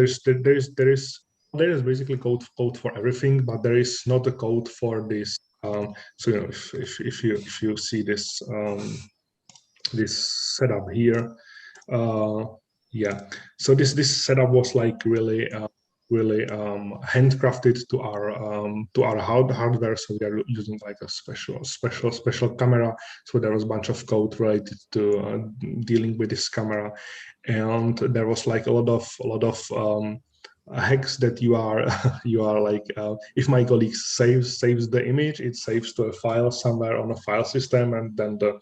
Speaker 1: basically code for everything, but there is not a code for this. So you know, if you see this this setup here. Yeah, so this setup was like really handcrafted to our hardware. So we are using like a special camera. So there was a bunch of code related to dealing with this camera, and there was like a lot of hacks that you are like if my colleague saves the image, it saves to a file somewhere on a file system, and then the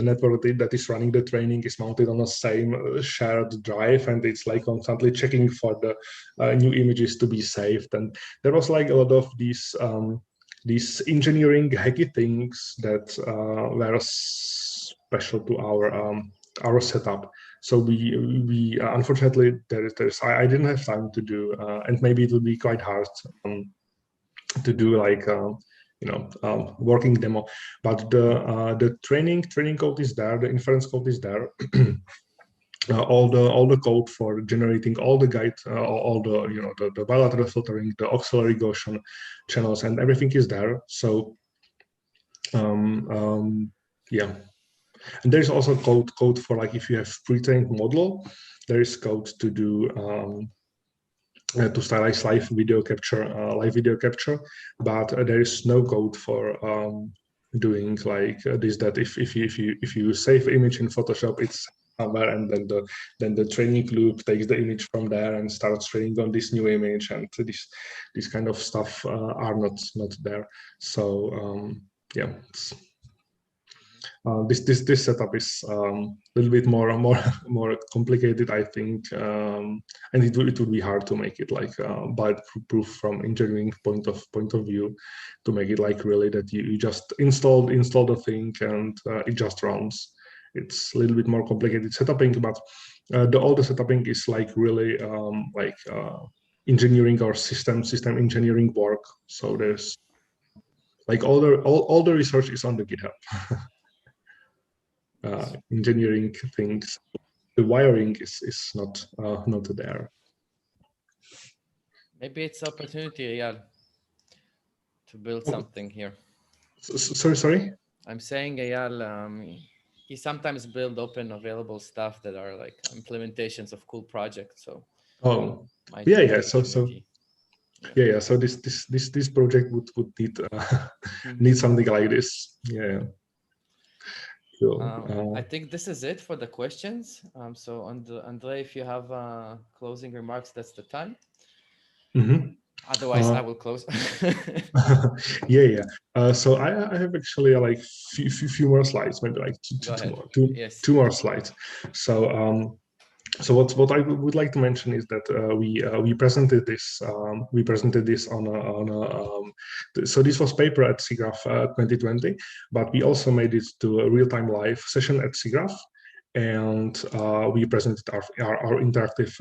Speaker 1: network that is running the training is mounted on the same shared drive, and it's like constantly checking for the new images to be saved. And there was like a lot of these engineering hacky things that were special to our setup. So we unfortunately I didn't have time to do, and maybe it would be quite hard to do like working demo. But the training code is there, the inference code is there. All the code for generating all the guide, all the the bilateral filtering, the auxiliary Gaussian channels, and everything is there. So yeah. And there's also code for like if you have pre-trained model, there is code to do to stylize live video capture, but there is no code for doing like this. That if you save image in Photoshop, it's somewhere, and then the training loop takes the image from there and starts training on this new image, and this kind of stuff are not there. So yeah. This setup is a little bit more complicated, I think, and it would be hard to make it like bulletproof from engineering point of view, to make it like really that you just install the thing and it just runs. It's a little bit more complicated setuping, but all the setuping is like really engineering or system engineering work. So there's like all the research is on the GitHub. Engineering things, the wiring is not there.
Speaker 2: Maybe it's opportunity, Eyal, to build something here.
Speaker 1: Sorry.
Speaker 2: I'm saying, Eyal, he sometimes build open available stuff that are like implementations of cool projects. So
Speaker 1: yeah. So this project would need need something like this. Yeah. So,
Speaker 2: I think this is it for the questions. So Ondřej, if you have closing remarks, that's the time. Otherwise, I will close.
Speaker 1: yeah. So I have actually like few more slides, maybe like two more slides. So so what I would like to mention is that we presented this on so this was paper at SIGGRAPH 2020, but we also made it to a real-time live session at SIGGRAPH, and we presented our interactive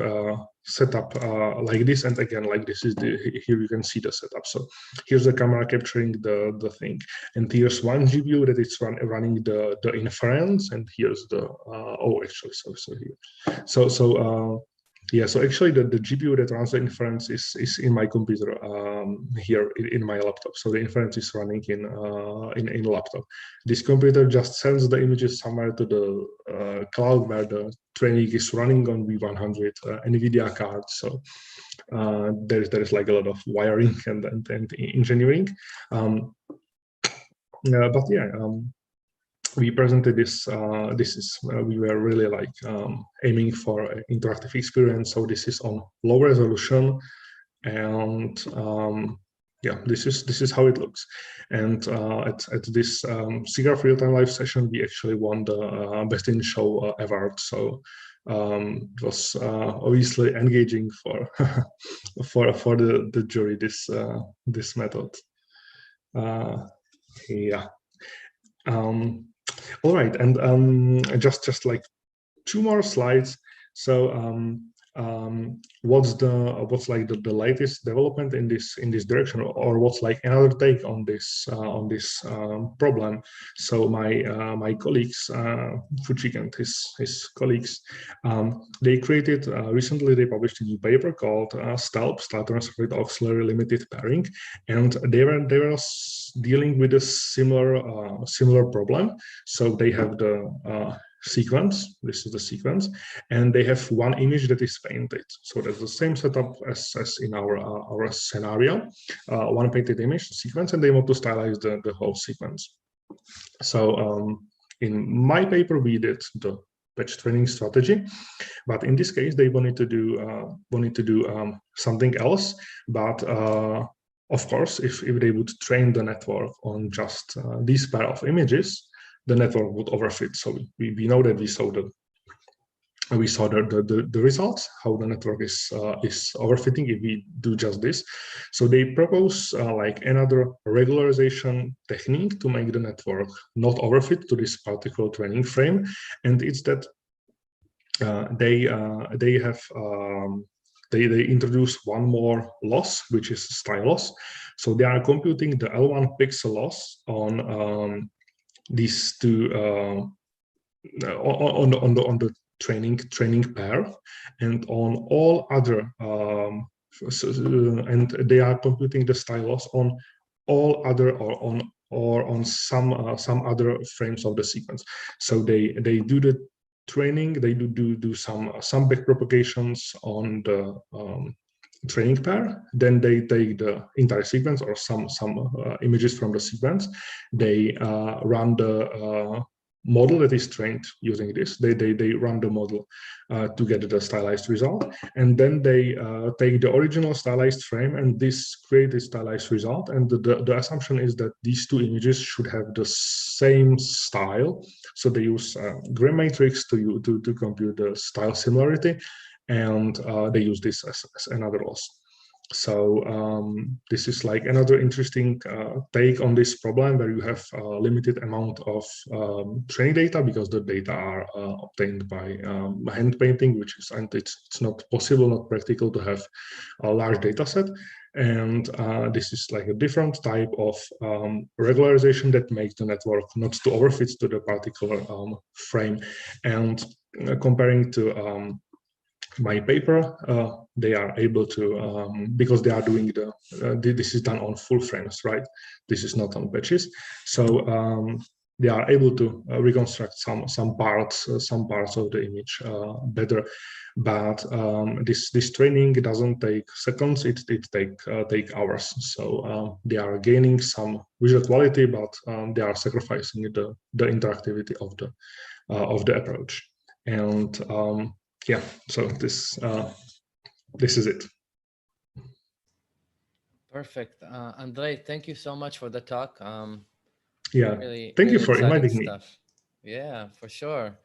Speaker 1: setup like this. And again, like this is here you can see the setup. So here's the camera capturing the thing, and here's one GPU that is running the inference, and here's the yeah, so actually the GPU that runs the inference is in my computer here in my laptop. So the inference is running in laptop. This computer just sends the images somewhere to the cloud where the training is running on V100 NVIDIA card. So there is like a lot of wiring and engineering. But yeah. We presented this. We were really like aiming for an interactive experience. So this is on low resolution, and yeah, this is how it looks. And at this SIGGRAPH real-time live session, we actually won the Best in Show award. So it was obviously engaging for for the jury this method. Yeah. All right, and just like two more slides. So what's like the latest development in this direction, or what's like another take on this problem? So my colleagues, Fuchik and his colleagues, they created recently they published a new paper called STALP, Style Transfer with Auxiliary Limited Pairing, and they were dealing with a similar problem. So they have the sequence. This is the sequence, and they have one image that is painted. So that's the same setup as in our scenario, one painted image sequence, and they want to stylize the whole sequence. So in my paper, we did the batch training strategy, but in this case, they wanted to do something else. But of course, if they would train the network on just these pair of images, the network would overfit. So we know that we saw the results, how the network is overfitting if we do just this. So they propose like another regularization technique to make the network not overfit to this particular training frame, and it's that they introduce one more loss, which is style loss. So they are computing the L1 pixel loss on these two on the training pair, and on all other and they are computing the style loss on all other or on some other frames of the sequence. So they do the training, they do some back propagations on the training pair, then they take the entire sequence or some images from the sequence, they run the model that is trained using this, they run the model to get the stylized result, and then they take the original stylized frame and this create a stylized result, and the assumption is that these two images should have the same style. So they use gray matrix to compute the style similarity, and they use this as another loss. So this is like another interesting take on this problem, where you have a limited amount of training data, because the data are obtained by hand painting, which is, and it's not possible, not practical to have a large data set. And this is like a different type of regularization that makes the network not to overfit to the particular frame. And comparing to my paper, they are able to, because they are doing this is done on full frames, right? This is not on patches. So they are able to reconstruct some parts of the image better. But this training doesn't take seconds; it take hours. So they are gaining some visual quality, but they are sacrificing the interactivity of the approach. And yeah, so this is it.
Speaker 2: Perfect. Ondřej, thank you so much for the talk.
Speaker 1: Yeah,
Speaker 2: really,
Speaker 1: thank you
Speaker 2: really
Speaker 1: for inviting
Speaker 2: stuff. Me. Yeah, for sure.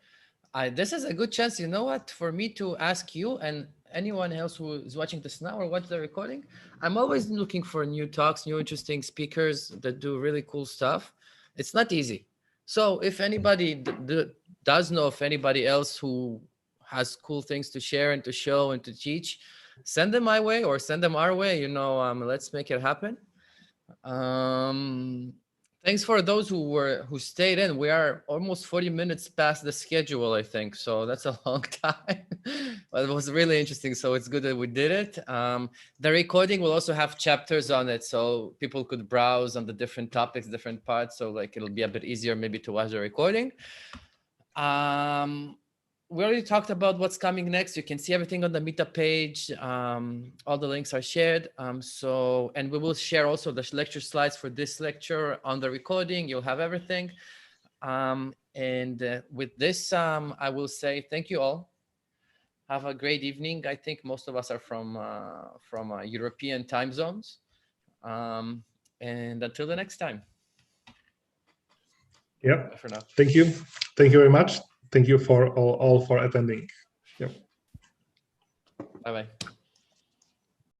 Speaker 2: This is a good chance, you know what, for me to ask you and anyone else who is watching this now or watch the recording. I'm always looking for new talks, new interesting speakers that do really cool stuff. It's not easy. So if anybody does know of anybody else who has cool things to share and to show and to teach, send them my way or send them our way. You know, let's make it happen. Thanks for those who stayed in. We are almost 40 minutes past the schedule, I think. So that's a long time, but it was really interesting. So it's good that we did it. The recording will also have chapters on it, so people could browse on the different topics, different parts. So like it'll be a bit easier maybe to watch the recording. We already talked about what's coming next. You can see everything on the meetup page. All the links are shared. And we will share also the lecture slides for this lecture on the recording. You'll have everything. With this, I will say thank you all. Have a great evening. I think most of us are from European time zones. And until the next time.
Speaker 1: Yeah.
Speaker 2: For now.
Speaker 1: Thank you. Thank you very much. Thank you for all for attending. Yep.
Speaker 2: Bye-bye.